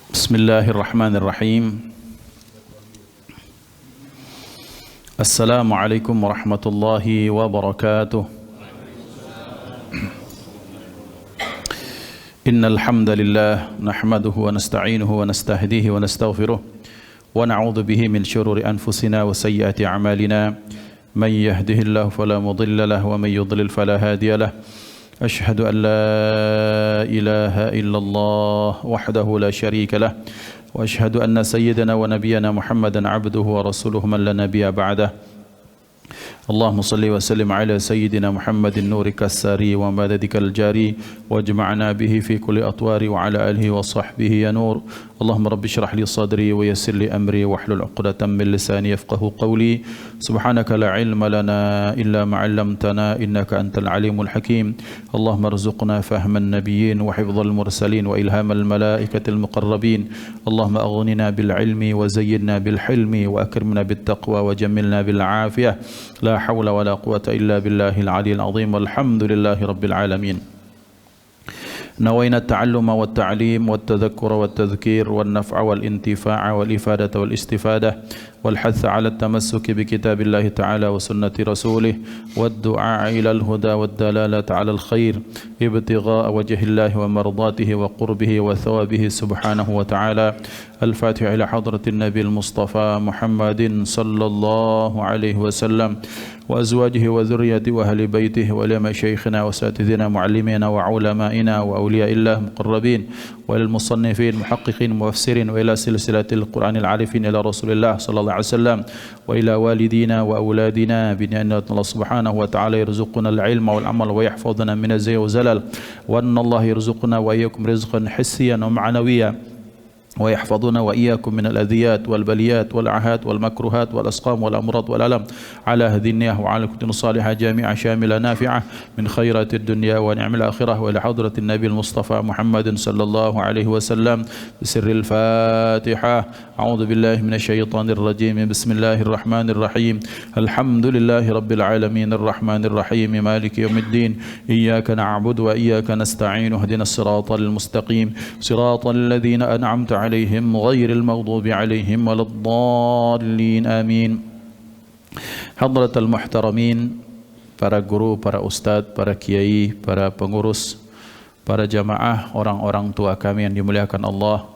Bismillahirrahmanirrahim. Assalamualaikum warahmatullahi wabarakatuh. Innal hamdalillah nahmaduhu wa nasta'inuhu wa nastahdihi wa nastaghfiruh wa na'udzu bihi min shururi anfusina wa sayyiati a'malina. Man yahdihillahu fala mudilla lahu wa man yudlil fala hadiya lahu. أشهد أن لا إله إلا الله وحده لا شريك له وأشهد أن سيدنا ونبينا محمدا عبده ورسوله من لا نبي بعده اللهم صل وسلم على سيدنا محمد نورك الساري ومددك الجاري واجمعنا به في كل أطوار وعلى آله وصحبه يا نور اللهم رب اشرح لي صدري ويسر لي أمري واحلل عقدة من لساني يفقه قولي سبحانك لا علم لنا إلا ما علمتنا إنك أنت العليم الحكيم اللهم ارزقنا فهم النبيين وحفظ المرسلين وإلهام الملائكة المقربين اللهم أغننا بالعلم وزينا بالحلم وأكرمنا بالتقوى وجملنا بالعافية لا حول ولا قوة إلا بالله العلي العظيم والحمد لله رب العالمين نوينا التعلم والتعليم والتذكر والتذكير والنفع والانتفاع والإفادة والاستفادة والحث على التمسك بكتاب الله تعالى وسنة رسوله والدعاء إلى الهدى والدلالة على الخير ابتغاء وجه الله ومرضاته وقربه وثوابه سبحانه وتعالى الفاتح إلى حضرة النبي المصطفى محمد صلى الله عليه وسلم وأزواجه وذريته وأهل بيته ولما شيخنا وأساتذتنا معلمينا وعلمائنا وأولياء الله مقربين والمصنفين محققين مفسرين وإلى سلسلة القرآن العارفين إلى رسول الله صلى الله عليه وسلم وإلى والدينا وأولادنا بأن الله سبحانه وتعالى يرزقنا العلم والعمل ويحفظنا من الزي والزلل وأن الله يرزقنا وإياكم رزقا حسيا ومعنويا ويحفظنا وإياكم من الأذيات والبليات والعهات والمكروهات والأسقام والأمراض والألم على هذه النية وعلى كل صالحة جامعة شاملة نافعة من خيرات الدنيا ونعم الآخرة وإلى حضرة النبي المصطفى محمد صلى الله عليه وسلم بسر الفاتحة أعوذ بالله من الشيطان الرجيم بسم الله الرحمن الرحيم الحمد لله رب العالمين الرحمن الرحيم مالك يوم الدين إياك نعبد وإياك نستعين اهدنا الصراط المستقيم صراط الذين أنعمت عليهم غير المغضوب عليهم ولا الضالين آمين. Hadratal muhtaramin, para guru, para ustadz, para kiai, para pengurus, para jamaah, orang-orang tua kami yang dimuliakan Allah,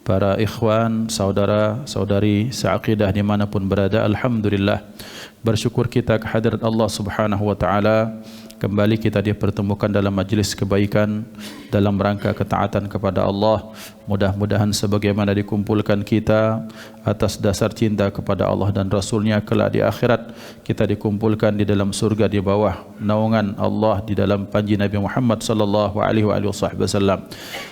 para ikhwan, saudara, saudari seaqidah dimanapun berada, alhamdulillah bersyukur kita kehadirat Allah subhanahu wa ta'ala. Kembali kita dipertemukan dalam majlis kebaikan dalam rangka ketaatan kepada Allah. Mudah-mudahan sebagaimana dikumpulkan kita atas dasar cinta kepada Allah dan Rasulnya, kelak di akhirat kita dikumpulkan di dalam surga di bawah naungan Allah di dalam panji Nabi Muhammad sallallahu alaihi wasallam.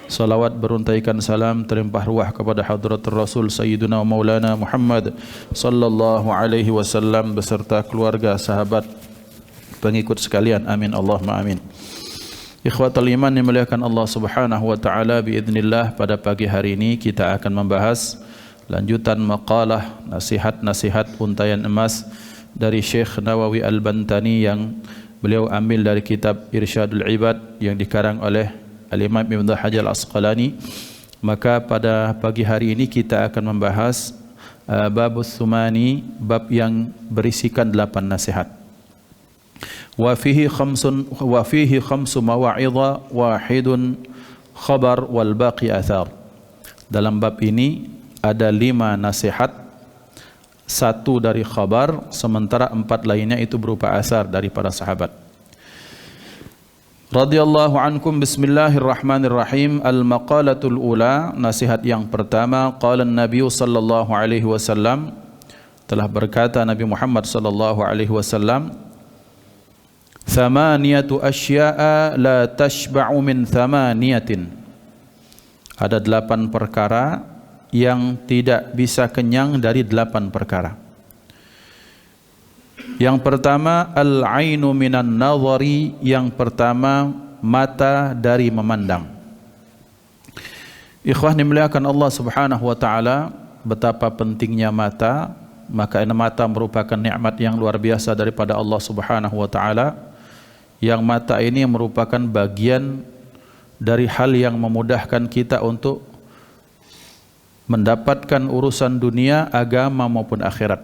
Salawat beruntaikan salam terlimpah ruah kepada hadratur Rasul Sayyiduna Maulana Muhammad sallallahu alaihi wasallam beserta keluarga, sahabat, pengikut sekalian, amin Allahumma amin. Ikhwatal iman yang dimuliakan Allah subhanahu wa ta'ala, biidznillah pada pagi hari ini kita akan membahas lanjutan maqalah, nasihat-nasihat untayan emas dari Syekh Nawawi Al-Bantani yang beliau ambil dari kitab Irsyadul Ibad yang dikarang oleh Al-Imam Ibn Hajar Al-Asqalani. Maka pada pagi hari ini kita akan membahas babus tsumani, bab yang berisikan 8 nasihat. Wa fihi khamsu mawa'idha wahidun khabar wal baqi athar. Dalam bab ini ada 5 nasihat, 1 dari khabar, sementara 4 lainnya itu berupa asar dari para sahabat. Radhiyallahu ankum. Bismillahirrahmanirrahim. Al-maqalatul ula, nasihat yang pertama, qala an-nabiy sallallahu alaihi wasallam, telah berkata Nabi Muhammad sallallahu alaihi wasallam, thamaniyatu asya'a la tashba'u min thamaniyatin. Ada 8 perkara yang tidak bisa kenyang dari 8 perkara. Yang pertama, al-ainu minan nadhari, yang pertama mata dari memandang. Ikhwah dimuliakan Allah subhanahu wa ta'ala, betapa pentingnya mata. Maka mata merupakan nikmat yang luar biasa daripada Allah subhanahu wa ta'ala, yang mata ini merupakan bagian dari hal yang memudahkan kita untuk mendapatkan urusan dunia, agama maupun akhirat.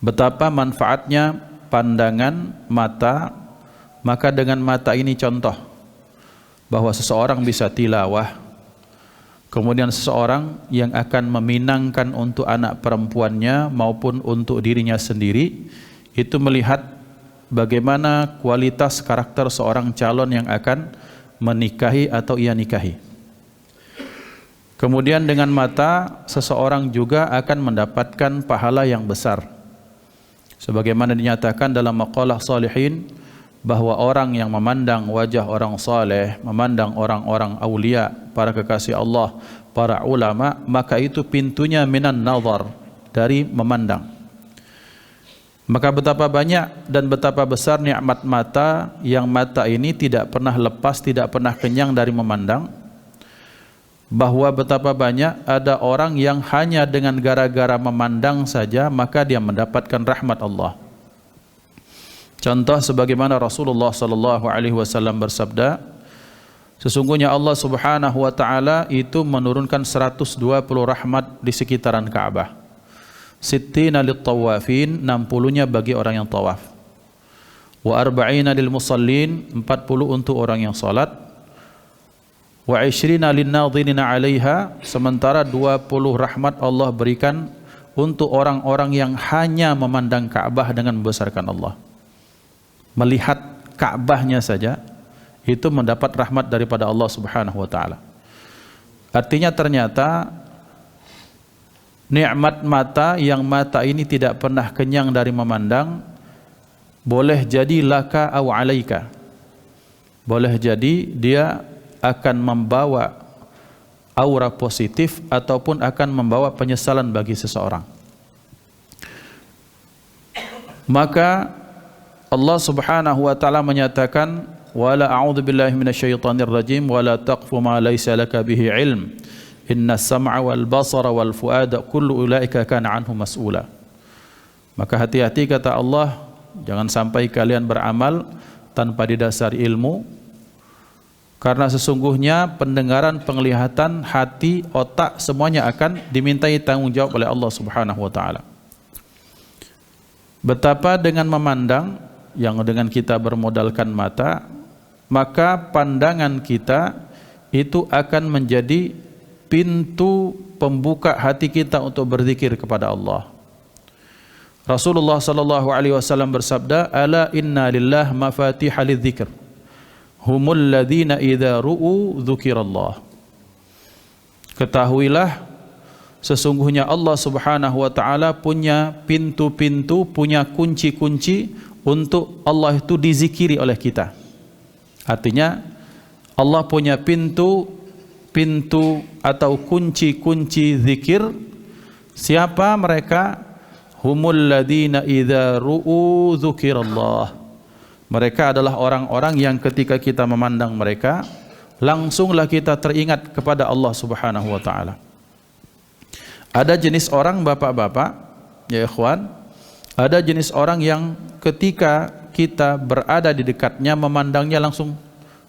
Betapa manfaatnya pandangan mata, maka dengan mata ini contoh bahwa seseorang bisa tilawah, kemudian seseorang yang akan meminangkan untuk anak perempuannya maupun untuk dirinya sendiri, itu melihat bagaimana kualitas karakter seorang calon yang akan menikahi atau ia nikahi. Kemudian dengan mata seseorang juga akan mendapatkan pahala yang besar. Sebagaimana dinyatakan dalam maqalah salihin bahwa orang yang memandang wajah orang saleh, memandang orang-orang aulia, para kekasih Allah, para ulama, maka itu pintunya minan nazar, dari memandang. Maka betapa banyak dan betapa besar nikmat mata, yang mata ini tidak pernah lepas, tidak pernah kenyang dari memandang. Bahwa betapa banyak ada orang yang hanya dengan gara-gara memandang saja maka dia mendapatkan rahmat Allah. Contoh sebagaimana Rasulullah sallallahu alaihi wasallam bersabda, sesungguhnya Allah Subhanahu wa taala itu menurunkan 120 rahmat di sekitaran Ka'bah. Sittina lit-tawafin, 60-nya bagi orang yang tawaf. Wa arba'ina lil musallin, 40 untuk orang yang salat. Wa 20 lin-nadhirina 'alaiha, sementara 20 rahmat Allah berikan untuk orang-orang yang hanya memandang Ka'bah dengan membesarkan Allah. Melihat Ka'bahnya saja itu mendapat rahmat daripada Allah Subhanahu wa taala. Artinya ternyata nikmat mata, yang mata ini tidak pernah kenyang dari memandang, boleh jadi laka au alaika, boleh jadi dia akan membawa aura positif ataupun akan membawa penyesalan bagi seseorang. Maka Allah Subhanahu wa taala menyatakan, wala a'udzu billahi minasyaitonir rajim, wala taqfu ma laysa laka bihi ilm, inna sam'a wal basara wal fuada kullu ulaika kana anhu mas'ula. Maka hati-hati kata Allah, jangan sampai kalian beramal tanpa didasari ilmu, karena sesungguhnya pendengaran, penglihatan, hati, otak semuanya akan dimintai tanggung jawab oleh Allah Subhanahu wa taala. Betapa dengan memandang, yang dengan kita bermodalkan mata, maka pandangan kita itu akan menjadi pintu pembuka hati kita untuk berzikir kepada Allah. Rasulullah sallallahu alaihi wasallam bersabda, ala inna lillah mafatihal lidzikr, humul ladzina idza ru'u dzukirallah. Ketahuilah sesungguhnya Allah Subhanahu wa taala punya pintu-pintu, punya kunci-kunci untuk Allah itu dizikiri oleh kita. Artinya Allah punya pintu atau kunci-kunci zikir. Siapa mereka? Humul ladzina idza ru'u dzukirallah. Mereka adalah orang-orang yang ketika kita memandang mereka, langsunglah kita teringat kepada Allah Subhanahu wa taala. Ada jenis orang, bapak-bapak, ya ikhwan, ada jenis orang yang ketika kita berada di dekatnya, memandangnya langsung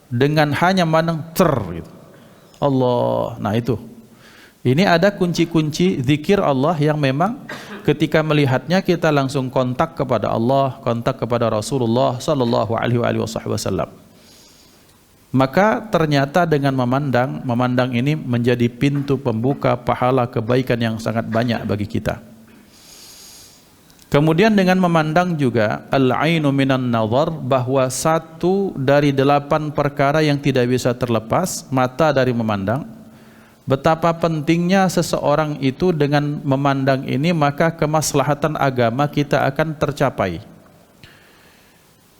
dengan hanya memandang gitu. Allah. Nah itu. Ini ada kunci-kunci zikir Allah yang memang ketika melihatnya kita langsung kontak kepada Allah, kontak kepada Rasulullah sallallahu alaihi wasallam. Maka ternyata dengan memandang ini menjadi pintu pembuka pahala kebaikan yang sangat banyak bagi kita. Kemudian dengan memandang juga al-ainu minan nazar, bahwa 1 dari 8 perkara yang tidak bisa terlepas, mata dari memandang. Betapa pentingnya seseorang itu dengan memandang ini, maka kemaslahatan agama kita akan tercapai.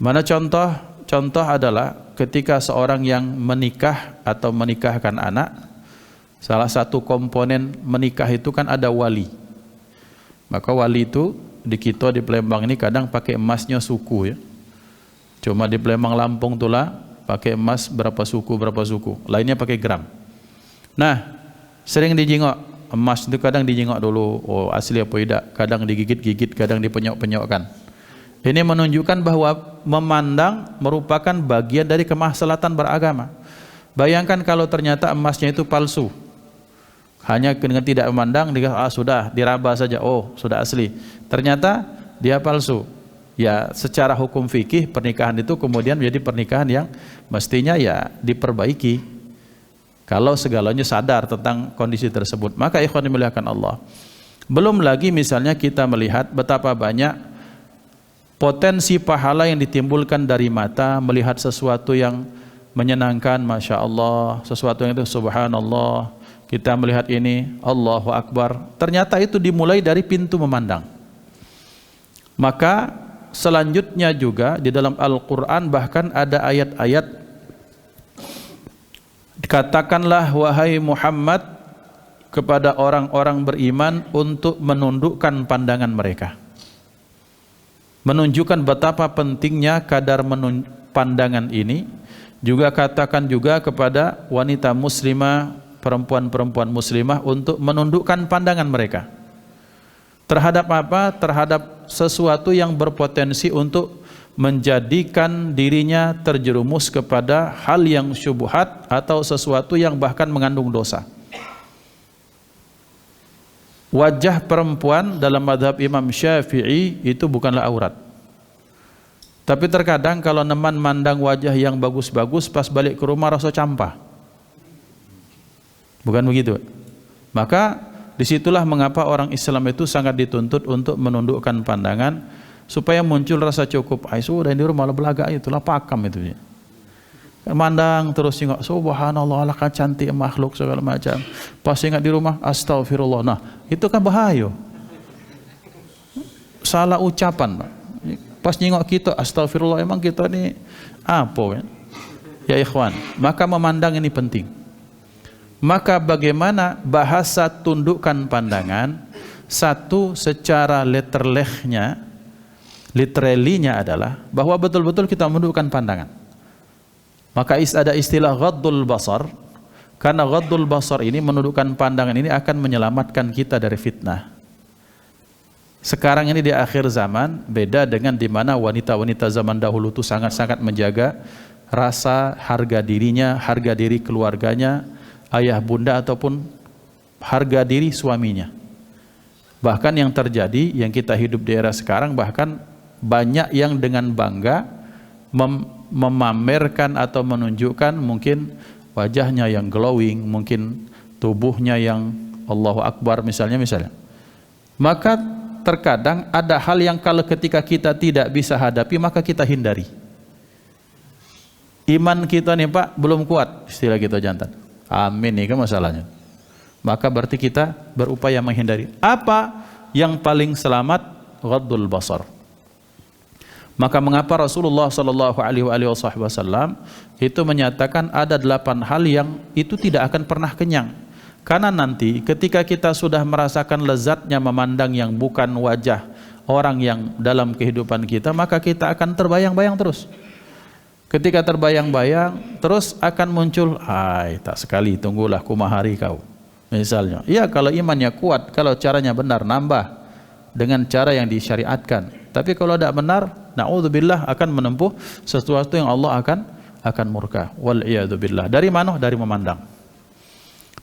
Mana contoh? Contoh adalah ketika seorang yang menikah atau menikahkan anak, salah satu komponen menikah itu kan ada wali. Maka wali itu di kita di Palembang ini kadang pakai emasnya suku ya. Cuma di Palembang Lampung tulah pakai emas berapa suku, lainnya pakai gram. Nah, sering dijengok emas itu, kadang dijengok dulu, oh asli apa tidak, kadang digigit-gigit, kadang dipenyok-penyokkan. Ini menunjukkan bahwa memandang merupakan bagian dari kemaslahatan beragama. Bayangkan kalau ternyata emasnya itu palsu, hanya dengan tidak memandang, sudah diraba saja, oh sudah asli, ternyata dia palsu. Ya secara hukum fikih pernikahan itu kemudian menjadi pernikahan yang mestinya ya diperbaiki kalau segalanya sadar tentang kondisi tersebut. Maka ikhwan dimuliakan Allah, belum lagi misalnya kita melihat betapa banyak potensi pahala yang ditimbulkan dari mata melihat sesuatu yang menyenangkan, Masya Allah, sesuatu yang itu Subhanallah, kita melihat ini Allahu Akbar, ternyata itu dimulai dari pintu memandang. Maka selanjutnya juga di dalam Al-Quran bahkan ada ayat-ayat, katakanlah wahai Muhammad kepada orang-orang beriman untuk menundukkan pandangan mereka, menunjukkan betapa pentingnya kadar pandangan ini. Juga katakan juga kepada wanita muslimah, perempuan-perempuan muslimah untuk menundukkan pandangan mereka terhadap apa? Terhadap sesuatu yang berpotensi untuk menjadikan dirinya terjerumus kepada hal yang syubhat atau sesuatu yang bahkan mengandung dosa. Wajah perempuan dalam mazhab Imam Syafi'i itu bukanlah aurat. Tapi terkadang kalau neman mandang wajah yang bagus-bagus, pas balik ke rumah rasa campah. Bukan begitu? Maka disitulah mengapa orang Islam itu sangat dituntut untuk menundukkan pandangan supaya muncul rasa cukup. Sudah di rumah belaga itulah pakam itu. Mandang terus ingat Subhanallah, kan cantik makhluk segala macam. Pas ingat di rumah astagfirullah. Nah, itu kan bahaya. Salah ucapan, Pak. Pas nyingok kita astagfirullah, emang kita ini apa kan? Ya ikhwan, maka memandang ini penting. Maka bagaimana bahasa tundukkan pandangan? Satu, secara literally-nya adalah bahwa betul-betul kita menundukkan pandangan. Maka ada istilah ghaddul basar, karena ghaddul basar ini, menundukkan pandangan ini akan menyelamatkan kita dari fitnah. Sekarang ini di akhir zaman beda dengan di mana wanita-wanita zaman dahulu itu sangat-sangat menjaga rasa harga dirinya, harga diri keluarganya, ayah bunda ataupun harga diri suaminya. Bahkan yang terjadi, yang kita hidup di era sekarang, bahkan banyak yang dengan bangga memamerkan atau menunjukkan mungkin wajahnya yang glowing, mungkin tubuhnya yang Allahu Akbar misalnya. Maka terkadang ada hal yang kalau ketika kita tidak bisa hadapi maka kita hindari. Iman kita nih Pak belum kuat, istilah kita jantan. Amin nih kan masalahnya. Maka berarti kita berupaya menghindari. Apa yang paling selamat? Ghaddul basar. Maka mengapa Rasulullah sallallahu alaihi wasallam itu menyatakan ada 8 hal yang itu tidak akan pernah kenyang. Karena nanti ketika kita sudah merasakan lezatnya memandang yang bukan wajah orang yang dalam kehidupan kita, maka kita akan terbayang-bayang terus. Ketika terbayang-bayang terus akan muncul, tak sekali tunggulah kumahari kau. Misalnya, iya kalau imannya kuat, kalau caranya benar nambah dengan cara yang disyariatkan. Tapi kalau tidak benar, na'udzubillah akan menempuh sesuatu yang Allah akan murka. Wal iyadu billah. Dari mana? Dari memandang.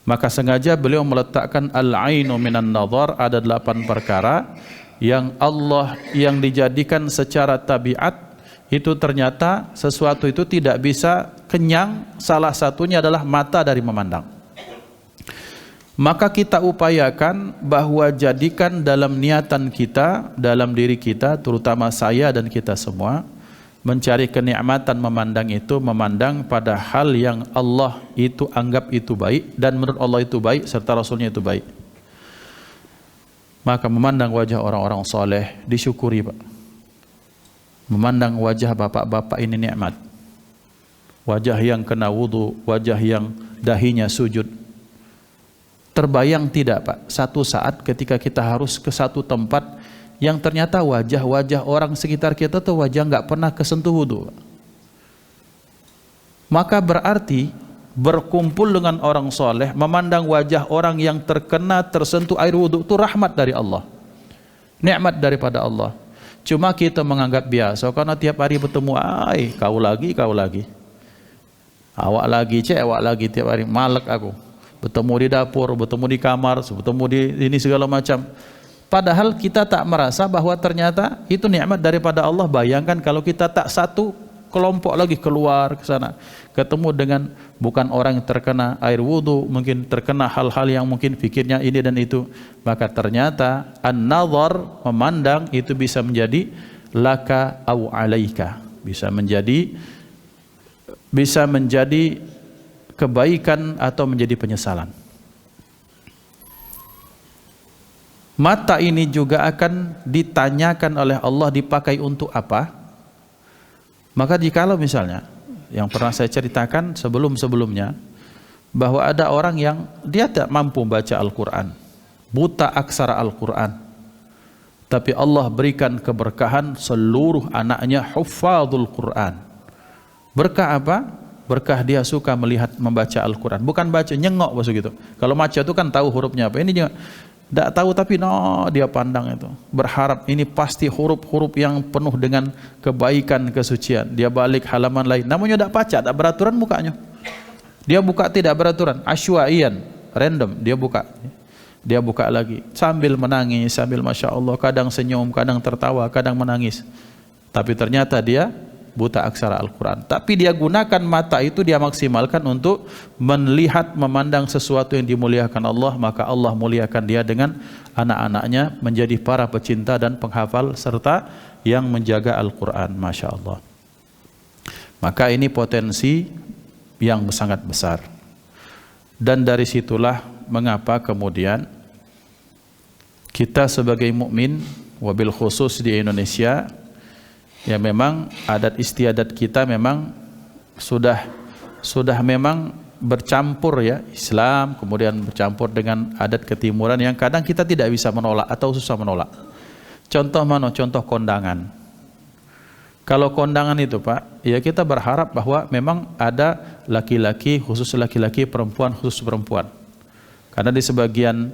Maka sengaja beliau meletakkan al-ainu minan nazar, ada 8 perkara yang Allah yang dijadikan secara tabiat itu ternyata sesuatu itu tidak bisa kenyang, salah satunya adalah mata dari memandang. Maka kita upayakan bahwa jadikan dalam niatan kita, dalam diri kita, terutama saya dan kita semua, mencari kenikmatan memandang itu, memandang pada hal yang Allah itu anggap itu baik dan menurut Allah itu baik serta Rasulnya itu baik. Maka memandang wajah orang-orang soleh disyukuri Pak. Memandang wajah bapak-bapak ini nikmat. Wajah yang kena wudu, wajah yang dahinya sujud. Terbayang tidak Pak, satu saat ketika kita harus ke satu tempat yang ternyata wajah-wajah orang sekitar kita tuh wajah nggak pernah kesentuh wudu. Maka berarti berkumpul dengan orang soleh, memandang wajah orang yang terkena tersentuh air wudu itu rahmat dari Allah, nikmat daripada Allah. Cuma kita menganggap biasa karena tiap hari bertemu, kau lagi, awak lagi tiap hari, malek aku. Bertemu di dapur, bertemu di kamar, bertemu di ini segala macam. Padahal kita tak merasa bahwa ternyata itu nikmat daripada Allah. Bayangkan kalau kita tak satu kelompok lagi keluar ke sana, ketemu dengan bukan orang yang terkena air wudu, mungkin terkena hal-hal yang mungkin fikirnya ini dan itu, maka ternyata an-nazar, memandang, itu bisa menjadi laka au alaika, bisa menjadi kebaikan atau menjadi penyesalan. Mata ini juga akan ditanyakan oleh Allah dipakai untuk apa. Maka jikalau misalnya yang pernah saya ceritakan sebelum-sebelumnya, bahwa ada orang yang dia tak mampu baca Al-Quran, buta aksara Al-Quran, tapi Allah berikan keberkahan seluruh anaknya hufadzul Quran. Berkah apa? Berkah dia suka melihat membaca Al-Quran, bukan baca nyengok maksud gitu. Kalau baca itu kan tahu hurufnya apa, ini juga tidak tahu tapi dia pandang itu, berharap ini pasti huruf-huruf yang penuh dengan kebaikan, kesucian. Dia balik halaman lain, namanya tidak baca, tidak beraturan mukanya. Dia buka tidak beraturan, asywa'ian, random, dia buka lagi sambil menangis, sambil masya Allah, kadang senyum, kadang tertawa, kadang menangis. Tapi ternyata dia buta aksara Al-Quran. Tapi dia gunakan mata itu, dia maksimalkan untuk melihat, memandang sesuatu yang dimuliakan Allah. Maka Allah muliakan dia dengan anak-anaknya menjadi para pecinta dan penghafal serta yang menjaga Al-Quran. Masya Allah. Maka ini potensi yang sangat besar. Dan dari situlah mengapa kemudian kita sebagai mukmin, wabil khusus di Indonesia, ya memang adat istiadat kita memang sudah memang bercampur ya, Islam kemudian bercampur dengan adat ketimuran yang kadang kita tidak bisa menolak atau susah menolak. Contoh mana? Contoh kondangan. Kalau kondangan itu Pak, ya kita berharap bahwa memang ada laki-laki khusus laki-laki, perempuan khusus perempuan. Karena di sebagian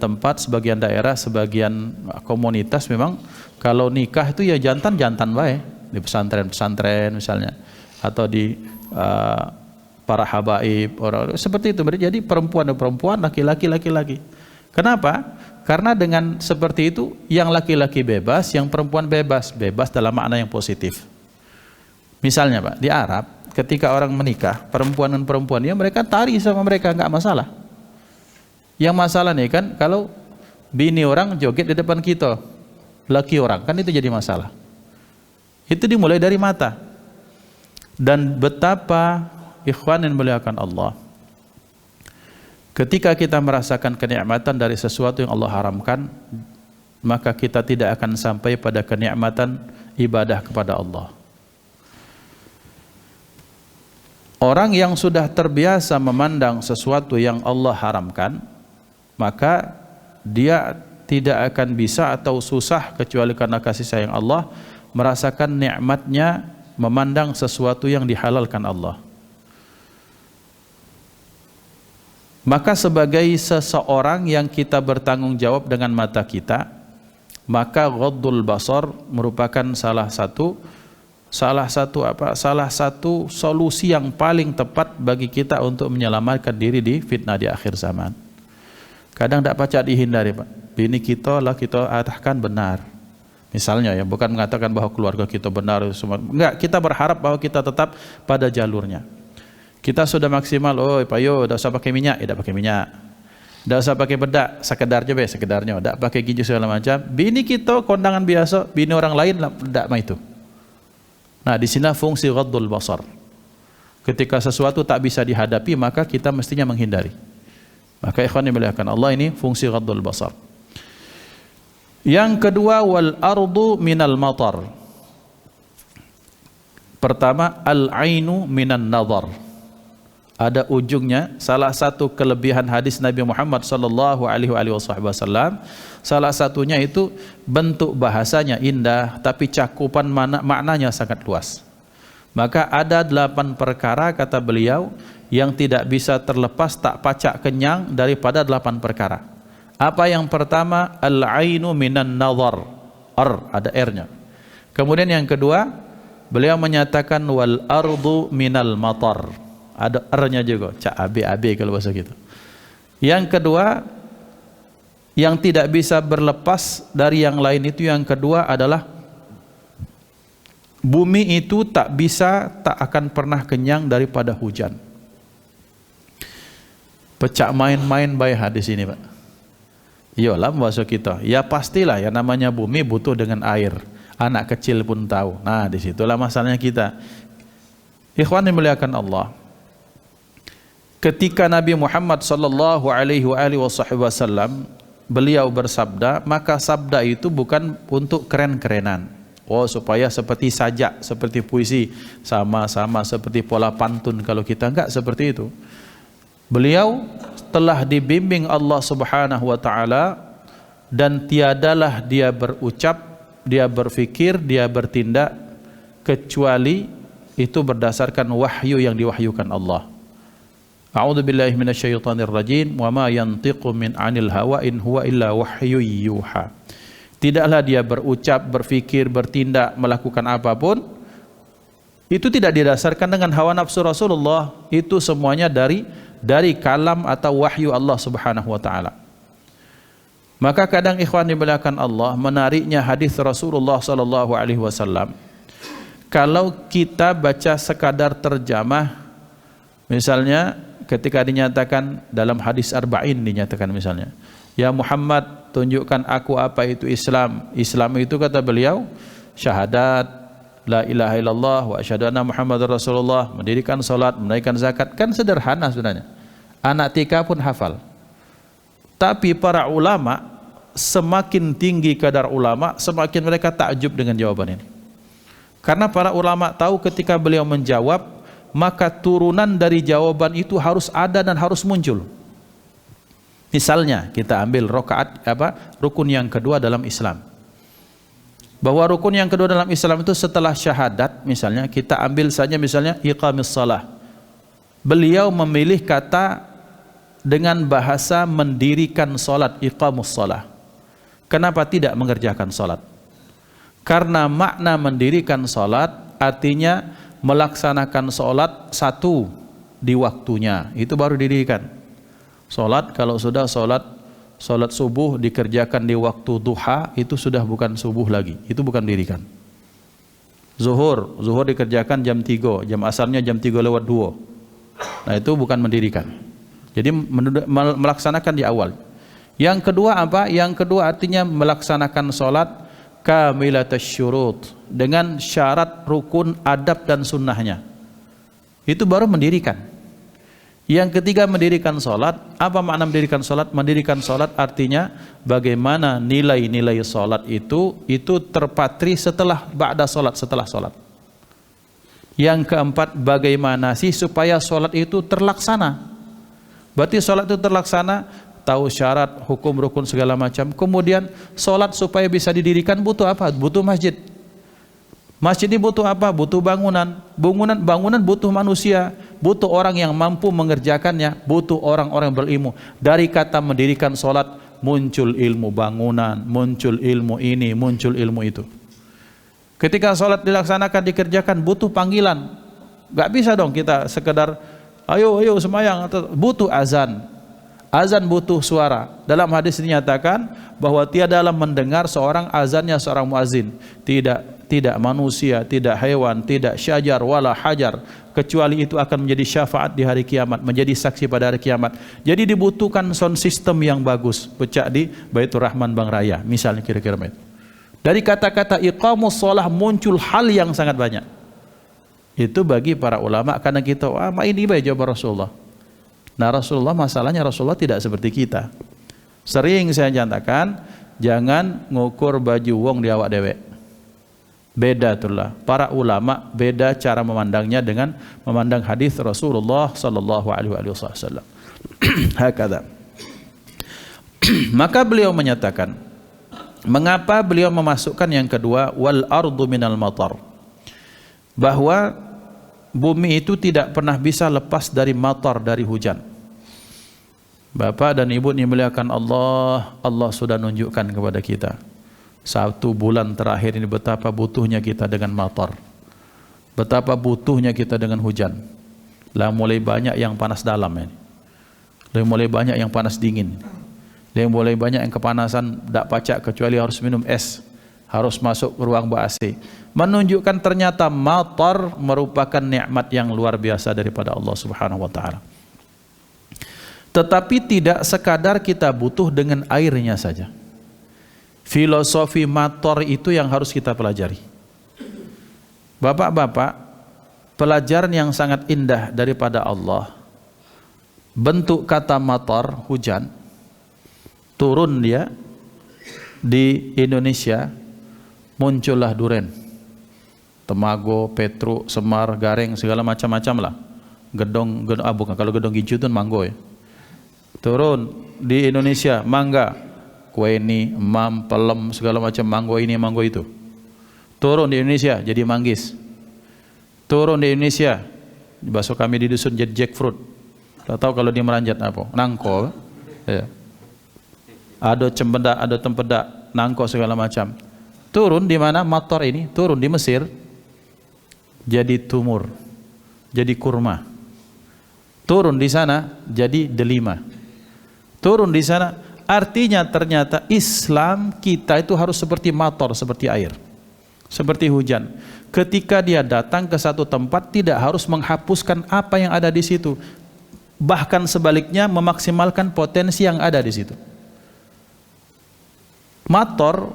tempat, sebagian daerah, sebagian komunitas memang kalau nikah itu ya jantan baik, di pesantren-pesantren misalnya, atau di para habaib, orang seperti itu. Jadi perempuan dan perempuan, laki-laki. Kenapa? Karena dengan seperti itu yang laki-laki bebas, yang perempuan bebas dalam makna yang positif. Misalnya Pak, di Arab ketika orang menikah, perempuan dan perempuan, ya mereka tari sama mereka, nggak masalah. Yang masalah nih kan kalau bini orang joget di depan kita, laki orang, kan itu jadi masalah. Itu dimulai dari mata. Dan betapa ikhwan yang dimuliakan Allah, ketika kita merasakan kenikmatan dari sesuatu yang Allah haramkan, maka kita tidak akan sampai pada kenikmatan ibadah kepada Allah. Orang yang sudah terbiasa memandang sesuatu yang Allah haramkan, maka dia tidak akan bisa atau susah kecuali karena kasih sayang Allah merasakan nikmatnya memandang sesuatu yang dihalalkan Allah. Maka sebagai seseorang yang kita bertanggung jawab dengan mata kita, maka ghaddul basar merupakan salah satu solusi yang paling tepat bagi kita untuk menyelamatkan diri di fitnah di akhir zaman. Kadang tidak pacak dihindari Pak. Bini kita lah kita katakan benar. Misalnya ya, bukan mengatakan bahwa keluarga kita benar semua. Enggak, kita berharap bahwa kita tetap pada jalurnya. Kita sudah maksimal, Pak Yo, tidak usah pakai minyak, tidak pakai minyak. Tidak usah pakai bedak, sekedarnya, tidak pakai ginju segala macam. Bini kita kondangan biasa, bini orang lain tidak mah itu. Nah, di sini fungsi ghaddul basar. Ketika sesuatu tak bisa dihadapi, maka kita mestinya menghindari. Maka ikhwan dimuliakan Allah, ini fungsi ghaddul basar. Yang kedua, wal ardu minal matar. Pertama, al ainu minan nazar. Ada ujungnya. Salah satu kelebihan hadis Nabi Muhammad sallallahu alaihi wasallam, salah satunya itu bentuk bahasanya indah, tapi cakupan maknanya sangat luas. Maka ada 8 perkara kata beliau yang tidak bisa terlepas, tak pacak kenyang daripada 8 perkara. Apa yang pertama? Al-ainu minan nazar. ada R-nya. Kemudian yang kedua, beliau menyatakan wal ardu minal matar. Ada R-nya juga, cak AB kalau bahasa gitu. Yang kedua, yang tidak bisa berlepas dari yang lain itu, yang kedua adalah bumi itu tak akan pernah kenyang daripada hujan. Pecah main-main baik hadis ini, Pak. Iyalah bahasa kita. Ya pastilah ya, namanya bumi butuh dengan air. Anak kecil pun tahu. Nah, disitulah masalahnya kita. Ikhwan dimuliakan Allah. Ketika Nabi Muhammad sallallahu alaihi wasallam beliau bersabda, maka sabda itu bukan untuk keren-kerenan. Oh, supaya seperti sajak, seperti puisi, sama-sama seperti pola pantun. Kalau kita enggak seperti itu. Beliau telah dibimbing Allah Subhanahu wa taala, dan tiadalah dia berucap, dia berfikir, dia bertindak kecuali itu berdasarkan wahyu yang diwahyukan Allah. A'udzubillahi minasyaitonir rajim, wa ma yantiqu min 'anil hawa in huwa illa wahyu yuha. Tidaklah dia berucap, berfikir, bertindak, melakukan apapun itu tidak didasarkan dengan hawa nafsu Rasulullah, itu semuanya dari kalam atau wahyu Allah Subhanahu wa taala. Maka kadang ikhwan dimuliakan Allah, menariknya hadis Rasulullah sallallahu alaihi wasallam, kalau kita baca sekadar terjemah, misalnya ketika dinyatakan dalam hadis arba'in, dinyatakan misalnya, ya Muhammad, tunjukkan aku apa itu Islam. Islam itu kata beliau syahadat la ilaha illallah wa asyhadu anna Muhammadar Rasulullah, mendirikan salat, menunaikan zakat. Kan sederhana sebenarnya. Anak TK pun hafal. Tapi para ulama, semakin tinggi kadar ulama, semakin mereka takjub dengan jawaban ini. Karena para ulama tahu ketika beliau menjawab, maka turunan dari jawaban itu harus ada dan harus muncul. Misalnya kita ambil rukun yang kedua dalam Islam. Bahwa rukun yang kedua dalam Islam itu setelah syahadat, misalnya kita ambil saja misalnya iqamis salah. Beliau memilih kata dengan bahasa mendirikan salat, iqamus salah. Kenapa tidak mengerjakan salat? Karena makna mendirikan salat artinya melaksanakan salat satu di waktunya, itu baru didirikan. Salat kalau sudah salat subuh dikerjakan di waktu duha, itu sudah bukan subuh lagi, itu bukan dirikan. Zuhur dikerjakan jam 3, jam asarnya jam 3:02. Nah, itu bukan mendirikan. Jadi melaksanakan di awal. Yang kedua apa? Yang kedua artinya melaksanakan salat kamilatasy syurut, dengan syarat, rukun, adab dan sunnahnya. Itu baru mendirikan. Yang ketiga mendirikan salat. Apa makna mendirikan salat? Mendirikan salat artinya bagaimana nilai-nilai salat itu terpatri setelah ba'da salat, setelah salat. Yang keempat, bagaimana sih supaya salat itu terlaksana? Berarti salat itu terlaksana, tahu syarat, hukum, rukun segala macam. Kemudian salat supaya bisa didirikan butuh apa? Butuh masjid. Masjid ini butuh apa? Butuh bangunan. Bangunan butuh manusia, butuh orang yang mampu mengerjakannya, butuh orang-orang berilmu. Dari kata mendirikan salat muncul ilmu bangunan, muncul ilmu ini, muncul ilmu itu. Ketika salat dilaksanakan, dikerjakan, butuh panggilan. Gak bisa dong kita sekedar ayo semayang, butuh azan. Azan butuh suara. Dalam hadis dinyatakan bahwa tiadalah mendengar seorang azannya seorang muazin, tidak manusia, tidak hewan, tidak syajar wala hajar, kecuali itu akan menjadi syafaat di hari kiamat, menjadi saksi pada hari kiamat. Jadi dibutuhkan sound system yang bagus, pecah di Baitur Rahman Bang Raya misalnya, kira-kira itu. Dari kata-kata iqamus shalah muncul hal yang sangat banyak. Itu bagi para ulama, karena kita ini baik jawab Rasulullah. Nah, Rasulullah, masalahnya Rasulullah tidak seperti kita. Sering saya nyatakan, jangan ngukur baju wong di awak dewek. Beda itulah. Para ulama beda cara memandangnya dengan memandang hadis Rasulullah sallallahu alaihi wasallam. Hakadha. Maka beliau menyatakan, mengapa beliau memasukkan yang kedua wal ardu minal matar? Bahwa bumi itu tidak pernah bisa lepas dari matar, dari hujan. Bapak dan Ibu dimuliakan Allah, Allah sudah nunjukkan kepada kita 1 bulan terakhir ini betapa butuhnya kita dengan matar, betapa butuhnya kita dengan hujan. Lah mulai banyak yang panas dalam ini, mulai banyak yang panas dingin, mulai banyak yang kepanasan tak pacak kecuali harus minum es, harus masuk ke ruang ber-AC. Menunjukkan ternyata matar merupakan nikmat yang luar biasa daripada Allah Subhanahu wa taala. Tetapi tidak sekadar kita butuh dengan airnya saja. Filosofi matar itu yang harus kita pelajari. Bapak-bapak, pelajaran yang sangat indah daripada Allah. Bentuk kata matar, hujan, turun dia di Indonesia, muncullah duren, Temago, Petruk, Semar, Gareng, segala macam-macam lah. Gedong, bukan, kalau gedong gincu itu manggo ya. Turun di Indonesia, mangga, kueni, mam, pelem, segala macam manggo ini, manggo itu. Turun di Indonesia jadi manggis. Turun di Indonesia, bakso kami di dusun jadi jackfruit. Tak tahu kalau dia meranjat apa? Nangko. Ya. Ada cempedak, ada tempedak, nangko segala macam. Turun di mana? Matar ini turun di Mesir, jadi tumur, jadi kurma. Turun di sana jadi delima. Turun di sana, artinya ternyata Islam kita itu harus seperti matar, seperti air, seperti hujan. Ketika dia datang ke satu tempat, tidak harus menghapuskan apa yang ada di situ, bahkan sebaliknya memaksimalkan potensi yang ada di situ. Matar,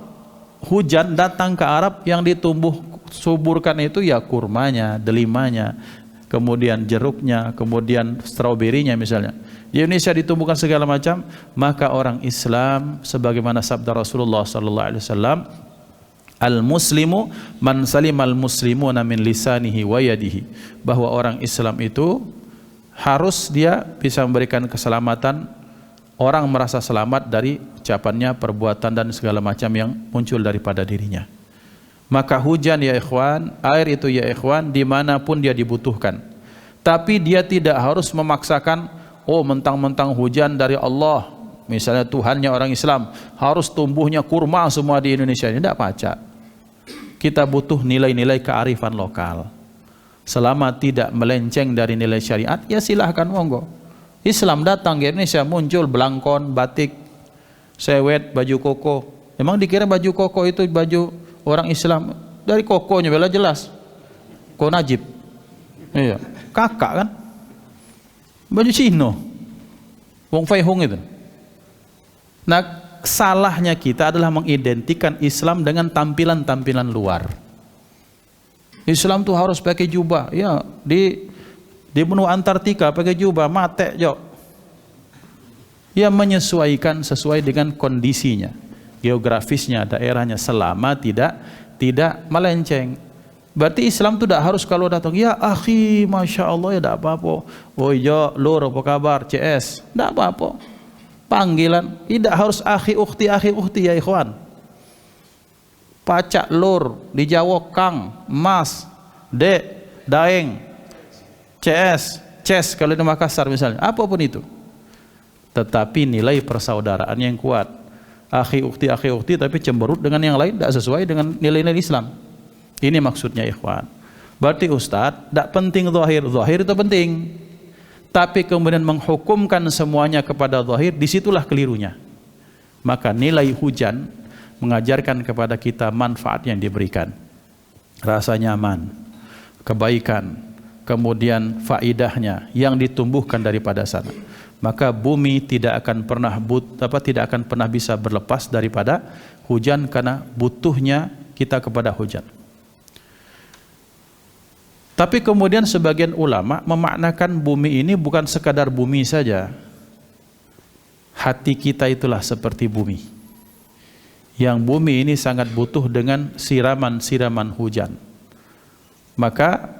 hujan datang ke Arab, yang ditumbuh suburkan itu ya kurmanya, delimanya, kemudian jeruknya, kemudian stroberinya misalnya. Di Indonesia ditumbuhkan segala macam. Maka orang Islam, sebagaimana sabda Rasulullah sallallahu alaihi wasallam, al-muslimu man salimal muslimuna min lisanihi wa yadihi, bahwa orang Islam itu harus dia bisa memberikan keselamatan, orang merasa selamat dari ucapannya, perbuatan dan segala macam yang muncul daripada dirinya. Maka hujan ya ikhwan, air itu ya ikhwan, dimanapun dia dibutuhkan. Tapi dia tidak harus memaksakan, oh mentang-mentang hujan dari Allah, misalnya Tuhannya orang Islam, harus tumbuhnya kurma semua di Indonesia. Ini tidak pacak. Kita butuh nilai-nilai kearifan lokal. Selama tidak melenceng dari nilai syariat, ya silahkan monggo. Islam datang ke Indonesia, muncul belangkon, batik, sewet, baju koko. Emang dikira baju koko itu baju orang Islam? Dari kokonya bela jelas, ko najib, iya, kakak kan, baju Cino, wong Fei Hung itu. Nah, salahnya kita adalah mengidentikan Islam dengan tampilan-tampilan luar. Islam tuh harus pakai jubah, ya di benua Antartika pakai jubah, mate jo. Ya menyesuaikan sesuai dengan kondisinya, geografisnya, daerahnya, selama tidak melenceng. Berarti Islam itu tidak harus kalau datang, ya akhi, masya Allah, ya tidak apa-apa. Oh iya, lur, apa kabar, CS, tidak apa-apa. Panggilan, tidak harus akhi ukhti ya ikhwan. Pacak, lur, di Jawa kang, mas, dek, daeng, CS, ces kalau di Makassar misalnya, apapun itu. Tetapi nilai persaudaraan yang kuat. Akhi ukhti, tapi cemberut dengan yang lain tidak sesuai dengan nilai-nilai Islam. Ini maksudnya ikhwan. Berarti Ustadz, tidak penting zahir itu penting. Tapi kemudian menghukumkan semuanya kepada zahir, disitulah kelirunya. Maka nilai hujan mengajarkan kepada kita manfaat yang diberikan. Rasa nyaman, kebaikan, kemudian faidahnya yang ditumbuhkan daripada sana. Maka bumi tidak akan pernah bisa berlepas daripada hujan, karena butuhnya kita kepada hujan. Tapi kemudian sebagian ulama memaknakan bumi ini bukan sekadar bumi saja. Hati kita itulah seperti bumi. Yang bumi ini sangat butuh dengan siraman-siraman hujan. Maka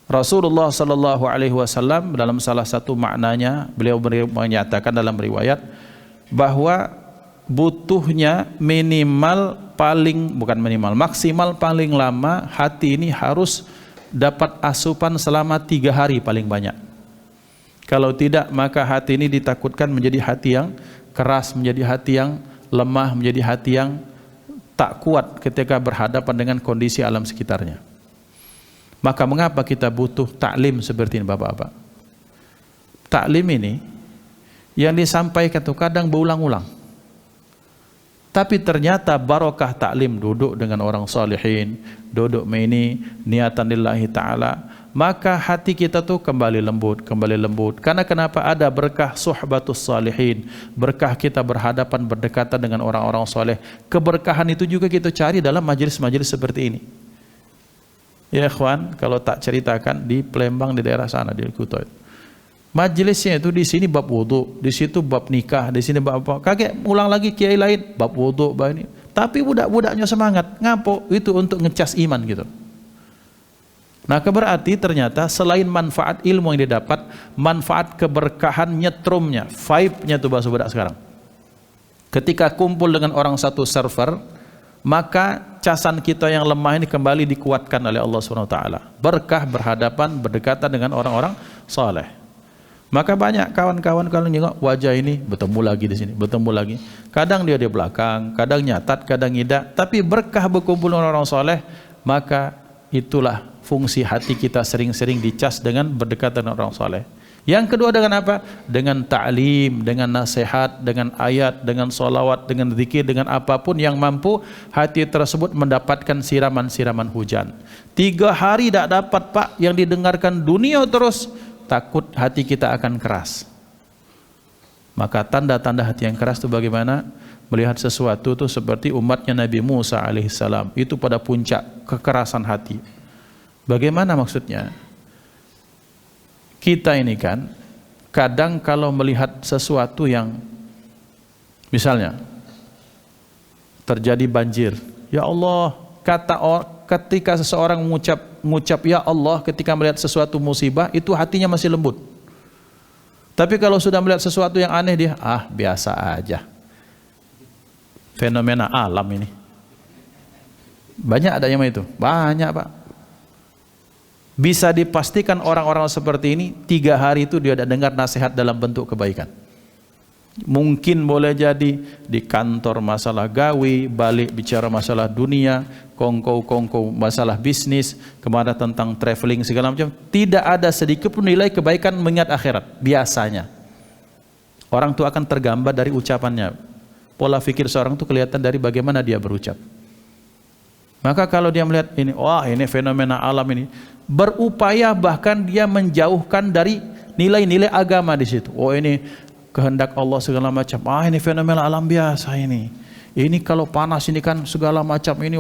Rasulullah sallallahu alaihi wasallam dalam salah satu maknanya, beliau menyatakan dalam riwayat bahwa butuhnya maksimal paling lama hati ini harus dapat asupan selama 3 hari paling banyak. Kalau tidak, maka hati ini ditakutkan menjadi hati yang keras, menjadi hati yang lemah, menjadi hati yang tak kuat ketika berhadapan dengan kondisi alam sekitarnya. Maka mengapa kita butuh taklim seperti ini Bapak-bapak? Taklim ini yang disampaikan itu kadang berulang-ulang. Tapi ternyata barokah taklim, duduk dengan orang salihin, duduk ini niatan lillahi ta'ala, maka hati kita tuh kembali lembut. Karena kenapa? Ada berkah suhbatus salihin, berkah kita berhadapan berdekatan dengan orang-orang soleh. Keberkahan itu juga kita cari dalam majelis-majelis seperti ini. Ya ikhwan, kalau tak ceritakan di Palembang, di daerah sana, di Kutai. Majelisnya itu di sini bab wudu, di situ bab nikah, di sini bab apa? Kaget ulang lagi kiai lain bab wudu, bab ini. Tapi budak-budaknya semangat, ngapo? Itu untuk ngecas iman gitu. Nah, berarti ternyata selain manfaat ilmu yang didapat, manfaat keberkahan nyetrumnya, vibe-nya tuh bahasa budak sekarang. Ketika kumpul dengan orang satu server, maka casan kita yang lemah ini kembali dikuatkan oleh Allah SWT. Berkah berhadapan, berdekatan dengan orang-orang saleh. Maka banyak kawan-kawan kalau nengok wajah ini bertemu lagi di sini, bertemu lagi. Kadang dia di belakang, kadang nyatat, kadang tidak. Tapi berkah berkumpul dengan orang soleh, maka itulah fungsi hati kita sering-sering dicas dengan berdekatan dengan orang soleh. Yang kedua dengan apa? Dengan ta'lim, dengan nasihat, dengan ayat, dengan solawat, dengan zikir, dengan apapun yang mampu hati tersebut mendapatkan siraman-siraman hujan. 3 hari tak dapat Pak, yang didengarkan dunia terus, takut hati kita akan keras. Maka tanda-tanda hati yang keras itu bagaimana? Melihat sesuatu itu seperti umatnya Nabi Musa alaihissalam, itu pada puncak kekerasan hati. Bagaimana maksudnya? Kita ini kan kadang kalau melihat sesuatu yang misalnya terjadi banjir, ya Allah, ketika seseorang mengucap ya Allah ketika melihat sesuatu musibah, itu hatinya masih lembut. Tapi kalau sudah melihat sesuatu yang aneh, dia biasa aja. Fenomena alam ini. Banyak ada yang itu. Banyak Pak. Bisa dipastikan orang-orang seperti ini 3 hari itu dia tidak dengar nasihat dalam bentuk kebaikan. Mungkin boleh jadi di kantor masalah gawe, balik bicara masalah dunia, kongko masalah bisnis, kemana tentang traveling segala macam. Tidak ada sedikit pun nilai kebaikan mengingat akhirat. Biasanya orang itu akan tergambar dari ucapannya. Pola fikir seorang itu kelihatan dari bagaimana dia berucap. Maka kalau dia melihat ini, ini fenomena alam ini, berupaya bahkan dia menjauhkan dari nilai-nilai agama di situ. Ini kehendak Allah segala macam. Ini fenomena alam biasa ini. Ini kalau panas ini kan segala macam ini,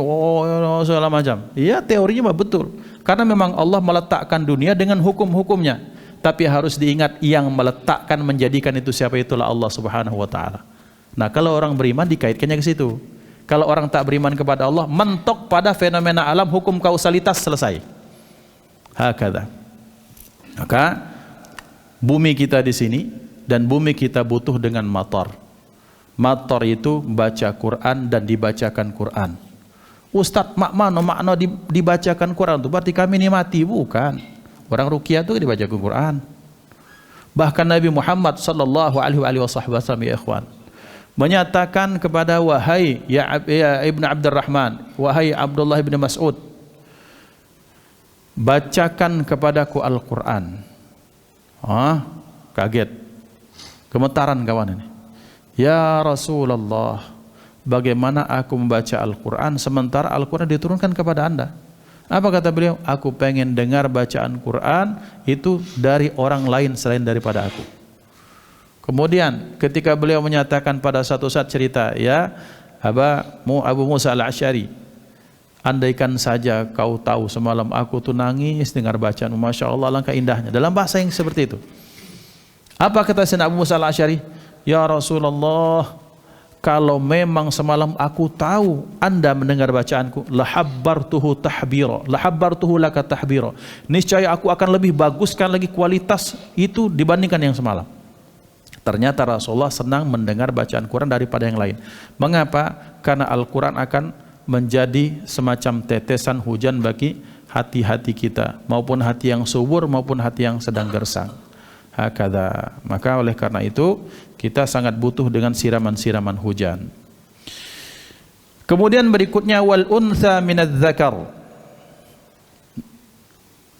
segala macam. Iya, teorinya betul. Karena memang Allah meletakkan dunia dengan hukum-hukumnya. Tapi harus diingat yang meletakkan menjadikan itu siapa? Itulah Allah Subhanahu wa taala. Nah, kalau orang beriman dikaitkannya ke situ. Kalau orang tak beriman kepada Allah, mentok pada fenomena alam, hukum kausalitas, selesai. Hakadha. Maka bumi kita di sini dan bumi kita butuh dengan matar. Matar itu baca Quran dan dibacakan Quran. Ustadz, makna dibacakan Quran itu berarti kami ini mati? Bukan. Orang ruqyah itu dibacakan Quran. Bahkan Nabi Muhammad sallallahu alaihi wasallam ya ikhwan menyatakan kepada wahai ya Ibnu Abdurrahman, wahai Abdullah bin Mas'ud, bacakan kepadaku Al-Quran. Kaget, gemetaran kawan ini. Ya Rasulullah, bagaimana aku membaca Al-Quran sementara Al-Quran diturunkan kepada anda? Apa kata beliau? Aku pengen dengar bacaan Quran itu dari orang lain selain daripada aku. Kemudian ketika beliau menyatakan pada satu saat cerita, ya Abu Musa al-Asy'ari, andaikan saja kau tahu semalam aku tuh nangis dengar bacaan, Masya Allah, langkah indahnya, dalam bahasa yang seperti itu. Apa kata Sayyidina Abu Musa al-Asy'ari? Ya Rasulullah, kalau memang semalam aku tahu anda mendengar bacaanku, lahabbartuhu tahbira, lahabbartuhu laka tahbira, niscaya aku akan lebih baguskan lagi kualitas itu dibandingkan yang semalam. Ternyata Rasulullah senang mendengar bacaan Quran daripada yang lain. Mengapa? Karena Al-Quran akan menjadi semacam tetesan hujan bagi hati-hati kita, maupun hati yang subur maupun hati yang sedang gersang. Hakadha. Maka oleh karena itu kita sangat butuh dengan siraman-siraman hujan. Kemudian berikutnya wal untha minadz dzakar.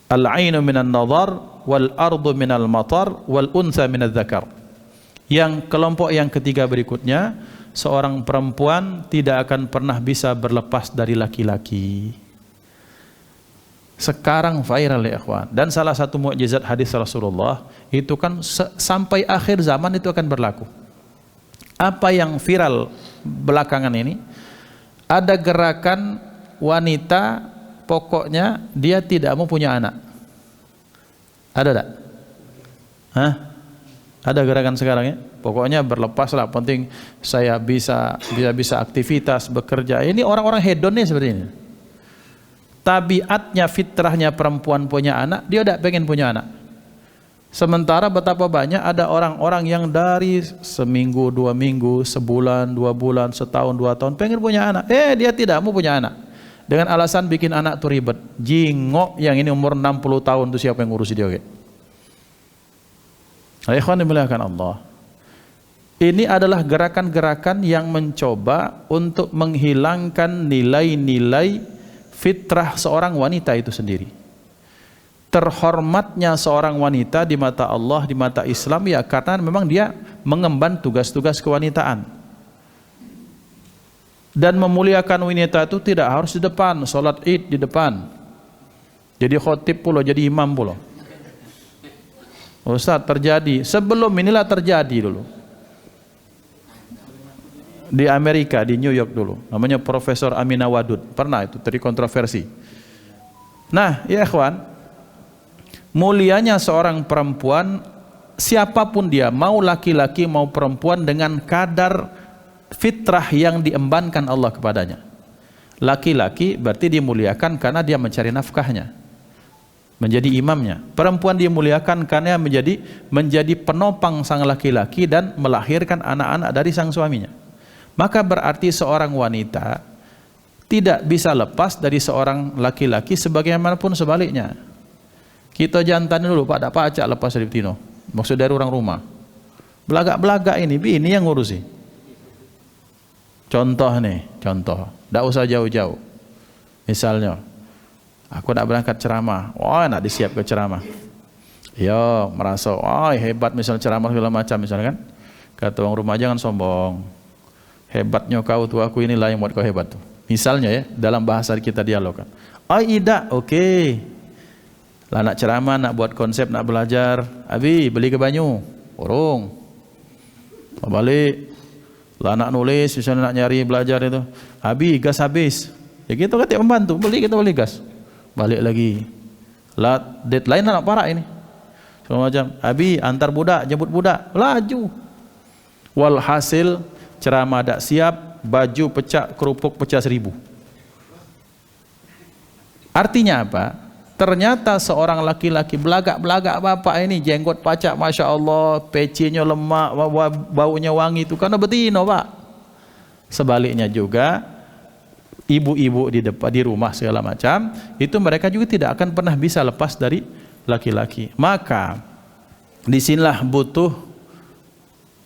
Al-'ainu minan nadhar wal ardu minal matar wal untha minadz dzakar. Yang kelompok yang ketiga berikutnya, seorang perempuan tidak akan pernah bisa berlepas dari laki-laki. Sekarang viral ya ikhwan, dan salah satu mukjizat hadis Rasulullah itu kan sampai akhir zaman itu akan berlaku. Apa yang viral belakangan ini, ada gerakan wanita pokoknya dia tidak mau punya anak. Ada tak? Hah? Ada gerakan sekarang ya? Pokoknya berlepas lah, penting saya bisa aktivitas, bekerja. Ini orang-orang hedon nih seperti ini. Tabiatnya, fitrahnya perempuan punya anak, dia udah pengen punya anak. Sementara betapa banyak ada orang-orang yang dari seminggu, 2 minggu, sebulan, 2 bulan, setahun, 2 tahun pengen punya anak. Dia tidak mau punya anak. Dengan alasan bikin anak tuh ribet. Jingok yang ini umur 60 tahun tuh siapa yang ngurusi dia? Okay? Ikhwan dimuliakan Allah. Ini adalah gerakan-gerakan yang mencoba untuk menghilangkan nilai-nilai fitrah seorang wanita itu sendiri. Terhormatnya seorang wanita di mata Allah, di mata Islam ya karena memang dia mengemban tugas-tugas kewanitaan. Dan memuliakan wanita itu tidak harus di depan, sholat id di depan. Jadi khotib pula, jadi imam pula. Ustaz, terjadi, sebelum inilah terjadi dulu. Di Amerika, di New York dulu. Namanya Profesor Aminah Wadud. Pernah itu, terjadi kontroversi. Nah, ya ikhwan, mulianya seorang perempuan, siapapun dia, mau laki-laki mau perempuan, dengan kadar fitrah yang diembankan Allah kepadanya. Laki-laki berarti dimuliakan karena dia mencari nafkahnya, menjadi imamnya. Perempuan dimuliakan karena menjadi penopang sang laki-laki dan melahirkan anak-anak dari sang suaminya. Maka berarti seorang wanita tidak bisa lepas dari seorang laki-laki, sebagaimanapun sebaliknya. Kita jantan dulu, Pak, tak pacak lepas dari Tino. Maksud dari orang rumah. Belagak-belagak ini yang ngurusi. Contoh nih, tak usah jauh-jauh. Misalnya, aku nak berangkat ceramah, nak disiap ke ceramah. Yo, merasa, hebat misalnya ceramah segala macam misalnya kan. Kata orang rumah, jangan sombong. Hebatnya kau tuh, aku inilah yang buat kau hebat tuh. Misalnya ya, dalam bahasa kita dialog kan. Tidak, oke. Lah nak ceramah, nak buat konsep, nak belajar. Abi, beli ke Banyu. Urung. Balik. Lah nak nulis, misalnya nak nyari belajar itu. Abi, gas habis. Ya kita kan membantu, kita beli gas. Balik lagi. Lah deadline nak parah ini. Semua macam. Abi, antar budak, jemput budak. Laju. Walhasil ceramah tak siap, baju pecah, kerupuk pecah 1000. Artinya apa? Ternyata seorang laki-laki belagak-belagak bapak ini, jenggot pacak, Masya Allah, pecinya lemak, baunya wangi, itu karena betina, Pak. Sebaliknya juga ibu-ibu di rumah segala macam, itu mereka juga tidak akan pernah bisa lepas dari laki-laki. Maka disinilah butuh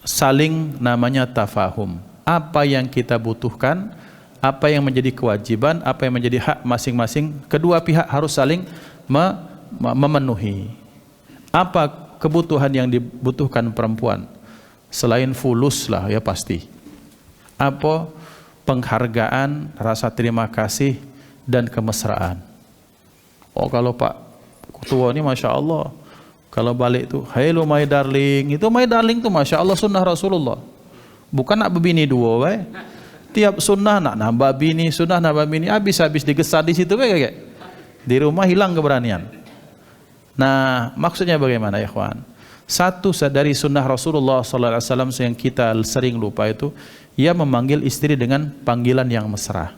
saling namanya tafahum. Apa yang kita butuhkan, apa yang menjadi kewajiban, apa yang menjadi hak masing-masing, kedua pihak harus saling memenuhi. Apa kebutuhan yang dibutuhkan perempuan? Selain fulus lah ya pasti. Apa? Penghargaan, rasa terima kasih, dan kemesraan. Kalau Pak Ketua ini Masya Allah, kalau balik tuh, hello my darling, itu my darling tuh Masya Allah sunnah Rasulullah. Bukan nak berbini dua, baik. Tiap sunnah nak nambah bini, sunnah nambah bini, habis-habis digesar di situ, kayak di rumah hilang keberanian. Nah, maksudnya bagaimana ya kawan? Satu dari sunnah Rasulullah SAW yang kita sering lupa itu, ia memanggil istri dengan panggilan yang mesra.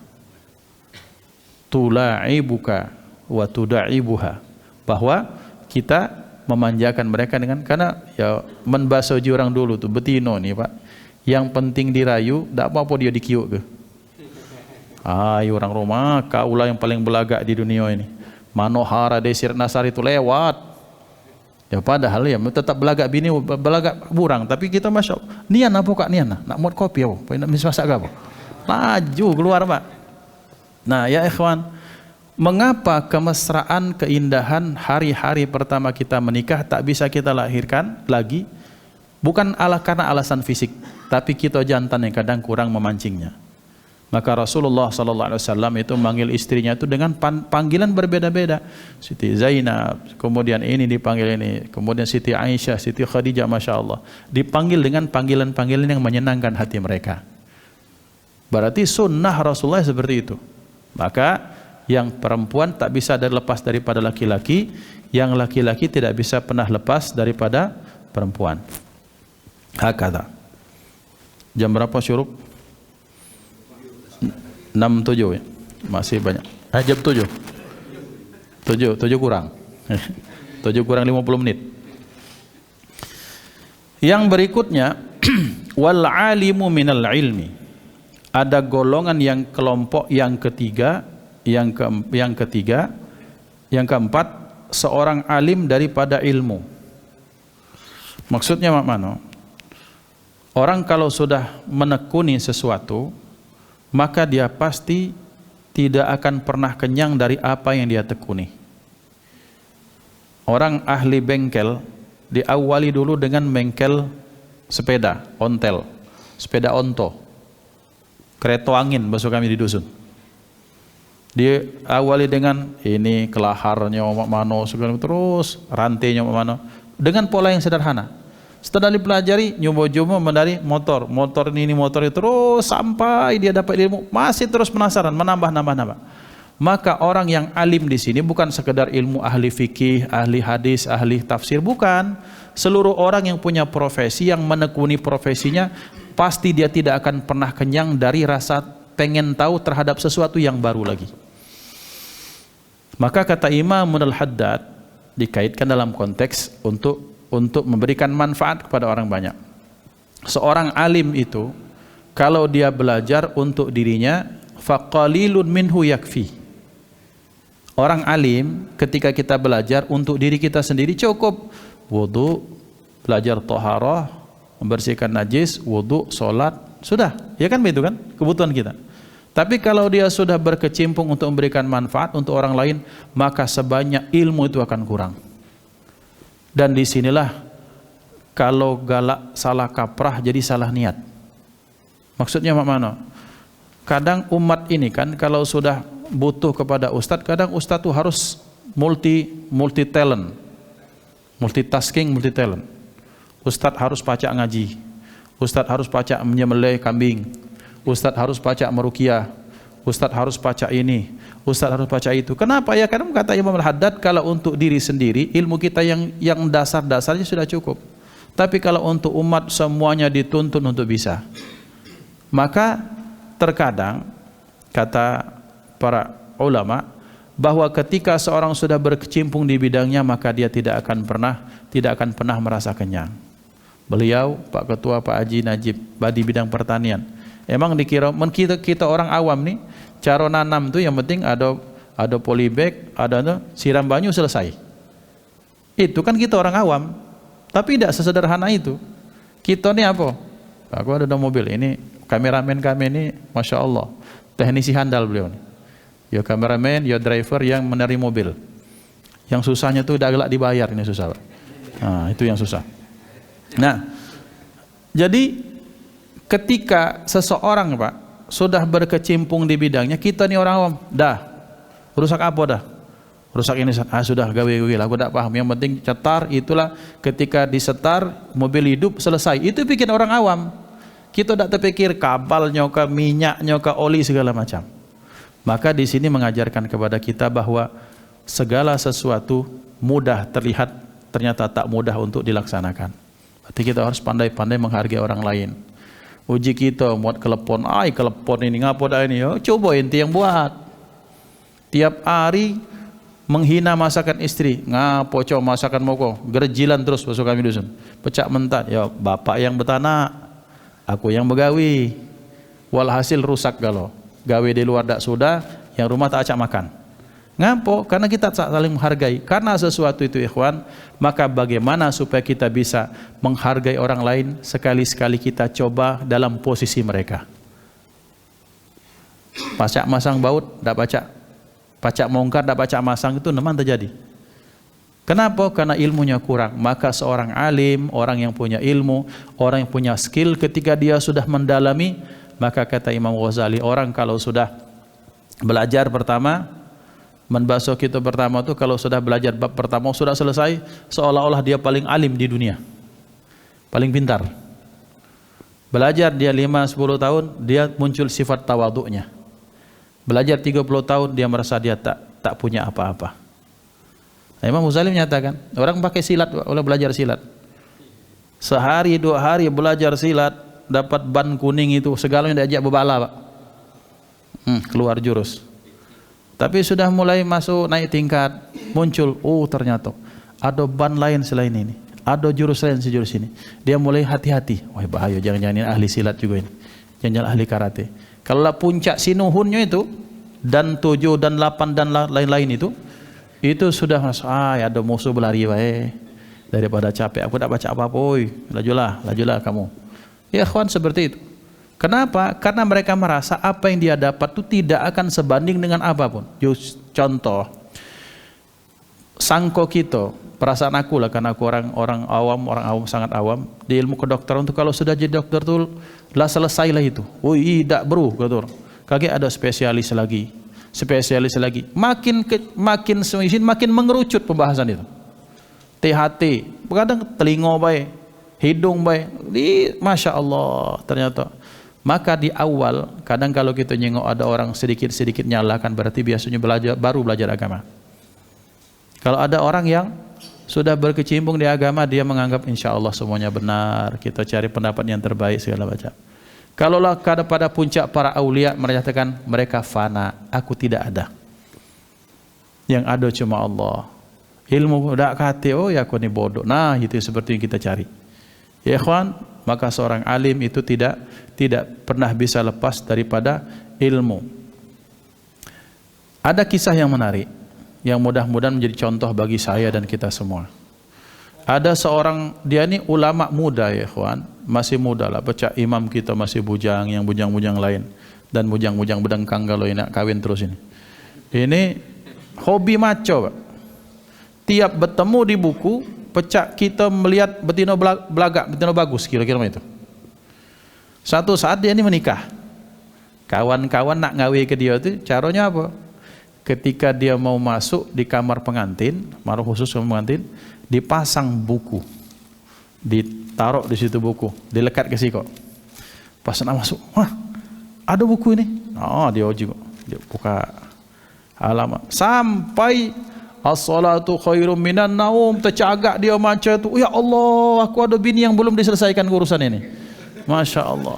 Tula'ibuka wa tuda'ibuha, bahwa kita memanjakan mereka dengan, karena ya menbasoji orang dulu tuh betino nih Pak, yang penting dirayu, tak apa-apa dia dikiuk ke. Orang rumah kaulah yang paling belagak di dunia ini. Manohara Desir Nasar itu lewat. Ya padahal ya tetap belagak bini, belagak burang, tapi kita Masya Allah, nian apa kak nian nak muat kopi apa, nak masak apa. laju keluar Pak. Nah ya ikhwan, mengapa kemesraan, keindahan hari-hari pertama kita menikah tak bisa kita lahirkan lagi? Bukan karena alasan fisik, tapi kita jantan yang kadang kurang memancingnya. Maka Rasulullah SAW itu manggil istrinya itu dengan panggilan berbeda-beda. Siti Zainab, kemudian ini dipanggil ini, kemudian Siti Aisyah, Siti Khadijah, Masya Allah. Dipanggil dengan panggilan-panggilan yang menyenangkan hati mereka. Berarti sunnah Rasulullah seperti itu. Maka yang perempuan tak bisa lepas daripada laki-laki, yang laki-laki tidak bisa pernah lepas daripada perempuan. Hakata. Jam berapa syuruk? 6.07 ya? Masih banyak. Jam 7. 7 kurang. 7 kurang 50 menit. Yang berikutnya wal alimu minal ilmi. Ada golongan yang kelompok yang ketiga, yang keempat, seorang alim daripada ilmu. Maksudnya mana? Orang kalau sudah menekuni sesuatu, maka dia pasti tidak akan pernah kenyang dari apa yang dia tekuni. Orang ahli bengkel diawali dulu dengan bengkel sepeda, ontel, sepeda onto, kereta angin bahasa kami di dusun. Diawali dengan ini kelaharnya mana, terus rantainya mana, dengan pola yang sederhana. Setelah dipelajari, nyoba-nyoba mendari motor ini, motor itu, terus sampai dia dapat ilmu, masih terus penasaran, menambah. Maka orang yang alim di sini bukan sekedar ilmu ahli fikih, ahli hadis, ahli tafsir, bukan. Seluruh orang yang punya profesi, yang menekuni profesinya, pasti dia tidak akan pernah kenyang dari rasa pengen tahu terhadap sesuatu yang baru lagi. Maka kata Imam Al-Haddad, dikaitkan dalam konteks untuk memberikan manfaat kepada orang banyak. Seorang alim itu kalau dia belajar untuk dirinya, faqalilun minhu yakfi. Orang alim ketika kita belajar untuk diri kita sendiri cukup. Wudu, belajar taharah, membersihkan najis, wudu, salat, sudah. Ya kan begitu kan kebutuhan kita. Tapi kalau dia sudah berkecimpung untuk memberikan manfaat untuk orang lain, maka sebanyak ilmu itu akan kurang. Dan disinilah kalau galak salah kaprah jadi salah niat. Maksudnya mana? Kadang umat ini kan kalau sudah butuh kepada ustadz, kadang ustadz itu harus multi talent, multitasking, multi talent. Ustadz harus pacak ngaji, ustadz harus pacak menyembelih kambing, ustadz harus pacak meruqyah, ustadz harus pacak ini, ustadz harus baca itu. Kenapa ya? Karena kata Imam Al-Haddad, kalau untuk diri sendiri ilmu kita yang dasar-dasarnya sudah cukup. Tapi kalau untuk umat semuanya dituntun untuk bisa. Maka terkadang kata para ulama bahwa ketika seorang sudah berkecimpung di bidangnya, maka dia tidak akan pernah merasa kenyang. Beliau Pak Ketua, Pak Haji Najib di bidang pertanian. Emang dikira kita orang awam nih, cara nanam tuh yang penting ada polybag, ada siram banyu, selesai. Itu kan kita orang awam. Tapi tidak sesederhana itu. Kita nih apa? Aku ada mobil ini, kameramen kami ini, Masya Allah, teknisi handal beliau nih. Ya kameramen, ya driver yang menarik mobil. Yang susahnya tuh udah agak dibayar, ini susah Pak. Nah itu yang susah. Nah jadi ketika seseorang Pak sudah berkecimpung di bidangnya, kita nih orang awam, dah rusak apa dah? Rusak ini, sudah gawe aku tak paham. Yang penting cetar, itulah ketika disetar mobil hidup selesai. Itu bikin orang awam. Kita tidak terpikir kabalnya, ke minyaknya, ke oli segala macam. Maka di sini mengajarkan kepada kita bahwa segala sesuatu mudah terlihat, ternyata tak mudah untuk dilaksanakan. Berarti kita harus pandai-pandai menghargai orang lain. Uji kita buat kelepon, kelepon ini ngapa dah ini? Coba ente yang buat. Tiap hari menghina masakan istri, ngapo coba masakan moko, gerjilan terus masuk kami dusun, pecah mentat. Ya bapak yang betana, aku yang begawi. Walhasil rusak galau. Gawe di luar dak sudah, yang rumah tak acak makan. Ngapo? Karena kita tak saling menghargai. Karena sesuatu itu ikhwan, maka bagaimana supaya kita bisa menghargai orang lain? Sekali-sekali kita coba dalam posisi mereka. Pacak masang baut, tak pacak mongkar, tak pacak masang, itu memang terjadi. Kenapa? Karena ilmunya kurang. Maka seorang alim, orang yang punya ilmu, orang yang punya skill, ketika dia sudah mendalami, maka kata Imam Ghazali, orang kalau sudah belajar pertama, membasuh kita pertama itu, kalau sudah belajar bab pertama sudah selesai, seolah-olah dia paling alim di dunia, paling pintar. Belajar dia 5-10 tahun, dia muncul sifat tawaduknya. Belajar 30 tahun, dia merasa dia tak punya apa-apa. Nah, Imam Ghazali menyatakan, orang pakai silat, oleh belajar silat, sehari 2 hari belajar silat, dapat ban kuning itu, segalanya diajak bebala, Pak. Keluar jurus. Tapi sudah mulai masuk naik tingkat, muncul, oh ternyata ada ban lain selain ini, ada jurus lain sejurus ini. Dia mulai hati-hati, wah bahaya, jangan-jangan ini ahli silat juga ini, jangan-jangan ahli karate. Kalau puncak sinuhunnya itu, dan 7 dan 8 dan lain-lain itu sudah masuk, ada musuh berlari baik, daripada capek aku tak baca apa-apa, lajulah kamu. Ya kawan, seperti itu. Kenapa? Karena mereka merasa apa yang dia dapat itu tidak akan sebanding dengan apapun. Contoh, sangko kita, perasaan aku lah, karena aku orang awam sangat awam di ilmu kedokteran tuh, kalau sudah jadi dokter tuh lah selesailah itu. Oh tidak bro, kata orang. Kaki ada spesialis lagi. Makin semakin makin mengerucut pembahasan itu. THT, kadang telinga baik, hidung baik, masya Allah ternyata. Maka di awal, kadang kalau kita nyengok ada orang sedikit-sedikit nyalakan, berarti biasanya baru belajar agama. Kalau ada orang yang sudah berkecimpung di agama, dia menganggap insya Allah semuanya benar, kita cari pendapat yang terbaik segala macam. Kalaulah pada puncak para aulia menyatakan mereka fana, aku tidak ada, yang ada cuma Allah. Ilmu dak kate, oh ya aku ni bodoh. Nah itu seperti yang kita cari. Ya ikhwan, maka seorang alim itu tidak pernah bisa lepas daripada ilmu. Ada kisah yang menarik, yang mudah-mudahan menjadi contoh bagi saya dan kita semua. Ada seorang, dia ini ulama muda ya ikhwan, masih muda lah, baca imam kita masih bujang, yang bujang-bujang lain, dan bujang-bujang bedengkang kalau nak kawin terus ini. Ini hobi maco, Pak. Tiap bertemu di buku, pecah kita melihat betina belagak, betina bagus, kira-kira itu. Satu saat dia ini menikah, kawan-kawan nak ngawe ke dia itu, caranya apa? Ketika dia mau masuk di kamar pengantin, maruh khusus kamar pengantin, dipasang buku, ditaruh di situ buku, dilekat ke siko. Pas nak masuk, wah ada buku ini, dia uji kok, dia buka halaman, sampai as-salatu khairum minan naum, tercagak dia macam tu, ya Allah, aku ada bini yang belum diselesaikan urusan ini. Masya Allah.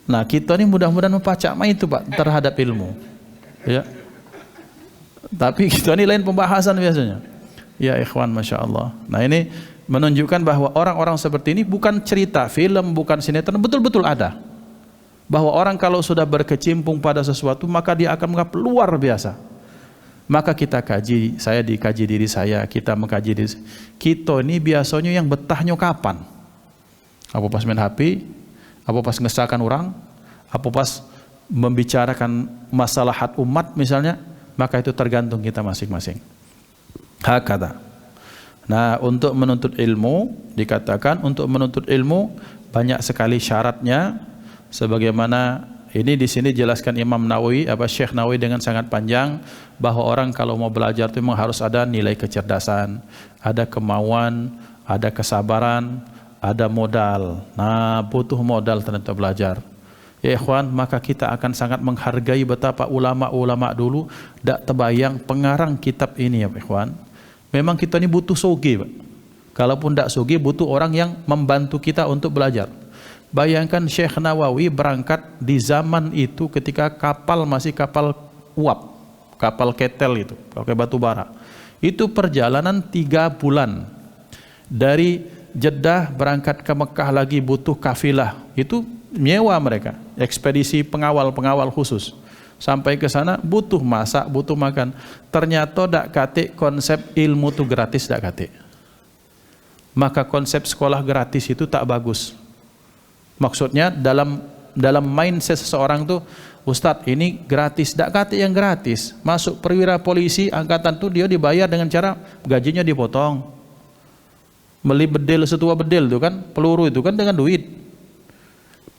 Nah kita ni mudah-mudahan mempacak main itu Pak terhadap ilmu, ya. Tapi kita ni lain pembahasan biasanya. Ya ikhwan, masya Allah. Nah ini menunjukkan bahwa orang-orang seperti ini bukan cerita film, bukan sinetron, betul-betul ada. Bahwa orang kalau sudah berkecimpung pada sesuatu, maka dia akan menganggap luar biasa. Maka kita kaji, saya dikaji diri saya, kita mengkaji diri. Kita ini biasanya yang betahnya kapan? Apa pas main HP? Apa pas ngesahkan orang? Apa pas membicarakan masalah umat misalnya? Maka itu tergantung kita masing-masing. Hakada. Nah, untuk menuntut ilmu dikatakan untuk menuntut ilmu banyak sekali syaratnya, sebagaimana ini di sini jelaskan Imam Nawawi, Syekh Nawawi dengan sangat panjang, bahwa orang kalau mau belajar itu memang harus ada nilai kecerdasan, ada kemauan, ada kesabaran, ada modal. Nah, butuh modal ternyata belajar. Ya ikhwan, maka kita akan sangat menghargai betapa ulama-ulama dulu tak terbayang pengarang kitab ini ya ikhwan. Memang kita ini butuh soge, Pak. Kalaupun tak soge, butuh orang yang membantu kita untuk belajar. Bayangkan Syekh Nawawi berangkat di zaman itu ketika kapal masih kapal uap, kapal ketel itu, pakai batu bara. Itu perjalanan 3 bulan. Dari Jeddah berangkat ke Mekah lagi butuh kafilah. Itu nyewa mereka, ekspedisi pengawal khusus. Sampai ke sana butuh masak, butuh makan. Ternyata dak kate konsep ilmu itu gratis, dak kate. Maka konsep sekolah gratis itu tak bagus. Maksudnya dalam mindset seseorang tuh Ustadz ini gratis, dak kate yang gratis. Masuk perwira polisi angkatan tuh dia dibayar dengan cara gajinya dipotong. Beli bedil setua bedil tuh kan, peluru itu kan dengan duit.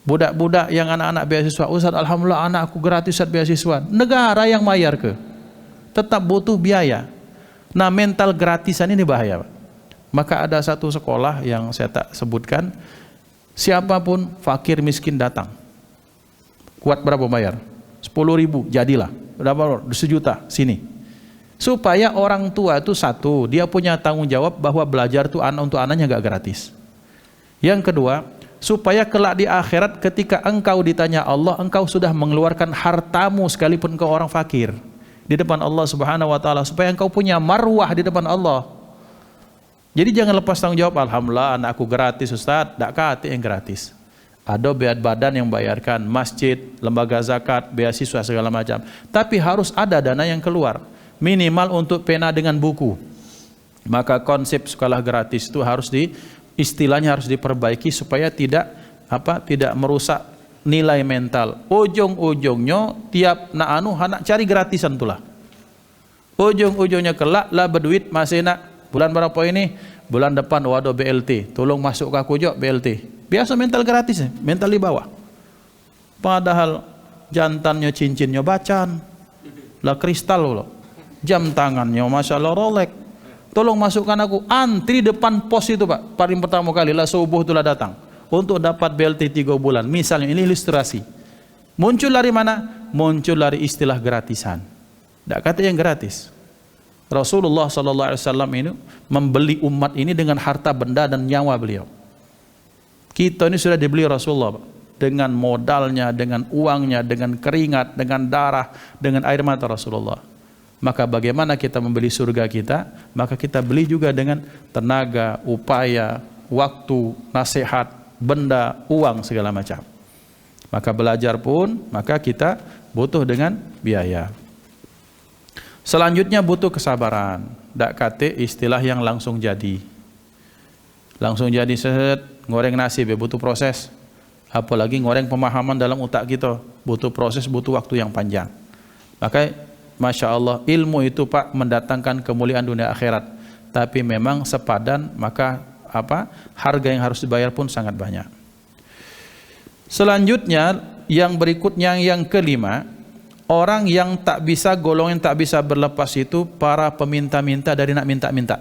Budak-budak yang anak-anak beasiswa, Ustadz alhamdulillah anak aku gratis Ustadz beasiswa. Negara yang bayar ke. Tetap butuh biaya. Nah, mental gratisan ini bahaya, Pak. Maka ada satu sekolah yang saya tak sebutkan, siapapun fakir miskin datang. Kuat berapa bayar? 10.000, jadilah. Berapa? 1 juta, sini. Supaya orang tua itu satu, dia punya tanggung jawab bahwa belajar itu untuk anaknya gak gratis. Yang kedua, supaya kelak di akhirat ketika engkau ditanya Allah, engkau sudah mengeluarkan hartamu sekalipun ke orang fakir di depan Allah Subhanahu wa taala, supaya engkau punya marwah di depan Allah. Jadi jangan lepas tanggung jawab, alhamdulillah anakku gratis Ustaz, dak kate yang gratis. Ada badan yang bayarkan, masjid, lembaga zakat, beasiswa segala macam. Tapi harus ada dana yang keluar, minimal untuk pena dengan buku. Maka konsep sekolah gratis itu harus istilahnya harus diperbaiki supaya tidak merusak nilai mental. Ujung-ujungnya tiap nak cari gratisan itulah. Ujung-ujungnya kelak lah berduit masih nak bulan berapa ini? Bulan depan waduh BLT. Tolong masuk ke aku jok BLT. Biasa mental gratis, mental di bawah. Padahal jantannya cincinnya bacan. Lah kristal loh. Jam tangannya Masya Allah Rolex. Tolong masukkan aku. Antri depan pos itu Pak. Paling pertama kali lah subuh itulah datang. Untuk dapat BLT 3 bulan. Misalnya ini ilustrasi. Muncul dari mana? Muncul dari istilah gratisan. Tidak kata yang gratis. Rasulullah SAW ini membeli umat ini dengan harta benda dan nyawa beliau. Kita ini sudah dibeli Rasulullah Pak. Dengan modalnya, dengan uangnya, dengan keringat, dengan darah, dengan air mata Rasulullah. Maka bagaimana kita membeli surga kita? Maka kita beli juga dengan tenaga, upaya, waktu, nasihat, benda, uang, segala macam. Maka belajar pun, maka kita butuh dengan biaya. Selanjutnya butuh kesabaran. Dak kate istilah yang langsung jadi. Langsung jadi set, ngoreng nasi butuh proses. Apalagi ngoreng pemahaman dalam otak kita, butuh proses, butuh waktu yang panjang. Maka Masya Allah ilmu itu Pak mendatangkan kemuliaan dunia akhirat. Tapi memang sepadan, maka harga yang harus dibayar pun sangat banyak. Selanjutnya yang berikutnya yang kelima, orang yang tak bisa, golongan tak bisa berlepas itu para peminta-minta dari nak minta-minta.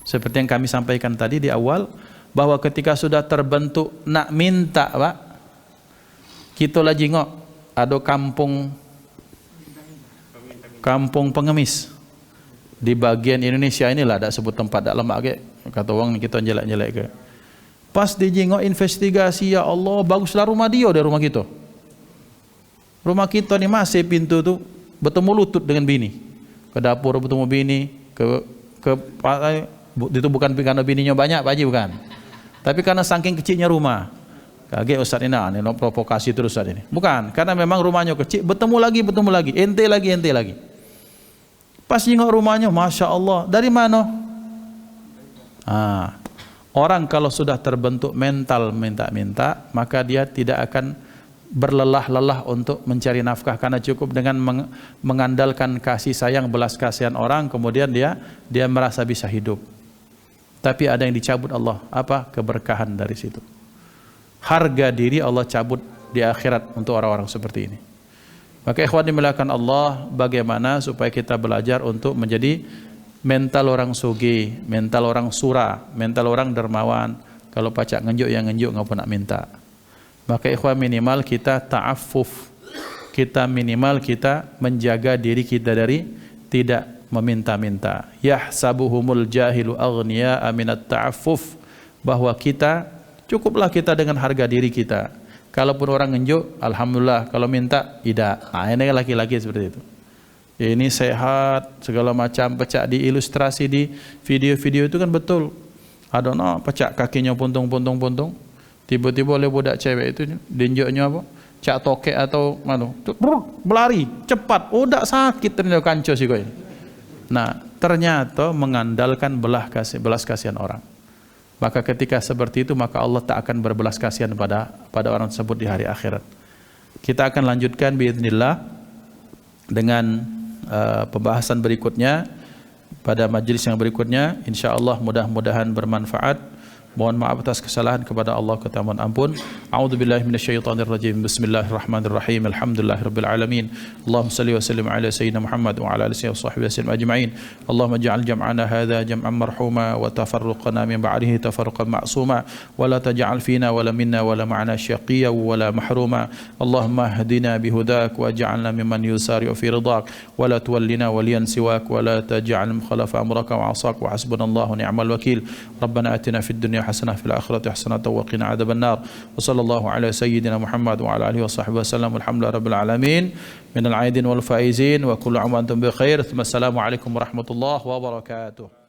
Seperti yang kami sampaikan tadi di awal, bahwa ketika sudah terbentuk nak minta Pak, kita lagi ngok ada kampung pengemis di bagian Indonesia inilah, ada sebut tempat dak lemak ke, kata orang kita jelek-jelek ke. Pas dijengok investigasi, ya Allah baguslah rumah dia dari rumah kita. Rumah kita ni masih pintu tu bertemu lutut dengan bini. Ke dapur bertemu bini, itu bukan karena bininya banyak, Pak Haji, bukan. Tapi karena saking kecilnya rumah. Kaget Ustaz ini provokasi terus Ustaz ini. Bukan, karena memang rumahnya kecil, bertemu lagi, ente lagi. Pas nengok rumahnya, Masya Allah, dari mana? Orang kalau sudah terbentuk mental minta-minta, maka dia tidak akan berlelah-lelah untuk mencari nafkah, karena cukup dengan mengandalkan kasih sayang, belas kasihan orang, kemudian dia merasa bisa hidup. Tapi ada yang dicabut Allah, keberkahan dari situ. Harga diri Allah cabut di akhirat untuk orang-orang seperti ini. Maka ikhwan dimuliakan Allah, bagaimana supaya kita belajar untuk menjadi mental orang sugi, mental orang sura, mental orang dermawan. Kalau pacak ngenjuk yang ngenjuk, ngapa nak minta. Maka ikhwan minimal kita ta'affuf, kita minimal kita menjaga diri kita dari tidak meminta-minta. Yahsabuhumul jahilu aghniya'a minat ta'affuf, bahwa kita cukuplah kita dengan harga diri kita. Kalaupun orang ngenjuk, alhamdulillah. Kalau minta, tidak. Nah, ini laki-laki seperti itu. Ini sehat, segala macam, pecah di ilustrasi di video-video itu kan betul. Ada pecah kakinya puntung. Tiba-tiba oleh budak cewek itu dinjoknya cak tokek atau berlari cepat, udah sakit ternyata kanco sih koi. Nah, ternyata mengandalkan belas kasihan orang. Maka ketika seperti itu, maka Allah tak akan berbelas kasihan pada orang tersebut di hari akhirat. Kita akan lanjutkan biiznillah dengan pembahasan berikutnya pada majlis yang berikutnya. InsyaAllah mudah-mudahan bermanfaat. Mohon maaf atas kesalahan, kepada Allah kita mohon ampun. A'udzubillahi minasyaitonirrajim. Bismillahirrahmanirrahim. Alhamdulillahirabbil alamin. Allahumma shalli wa sallim ala sayyidina Muhammad wa ala alihi washabbihi wasallam ajma'in. Allahumma ij'al jam'ana hadha jam'an marhuma wa tafarruqana min ba'dihi tafarruqan ma'suma wa la taj'al fina wa la minna wa la ma'ana syaqiyya wa la mahruma. Allahumma hdina bihudak wa ij'alna mimman yusari'u fi ridak wa la tuwallina waliyan siwak wa la taj'al mukhalafa amraka wa 'asak wa hasbunallahu ni'mal wakil. Rabbana atina fid dunya حسنة في الآخرة حسنة وقنا عذاب النار وصلى الله على سيدنا محمد وعلى آله وصحبه وسلم والحمد لله رب العالمين من العائدين والفائزين وكل عام وأنتم بخير ثم السلام عليكم ورحمة الله وبركاته.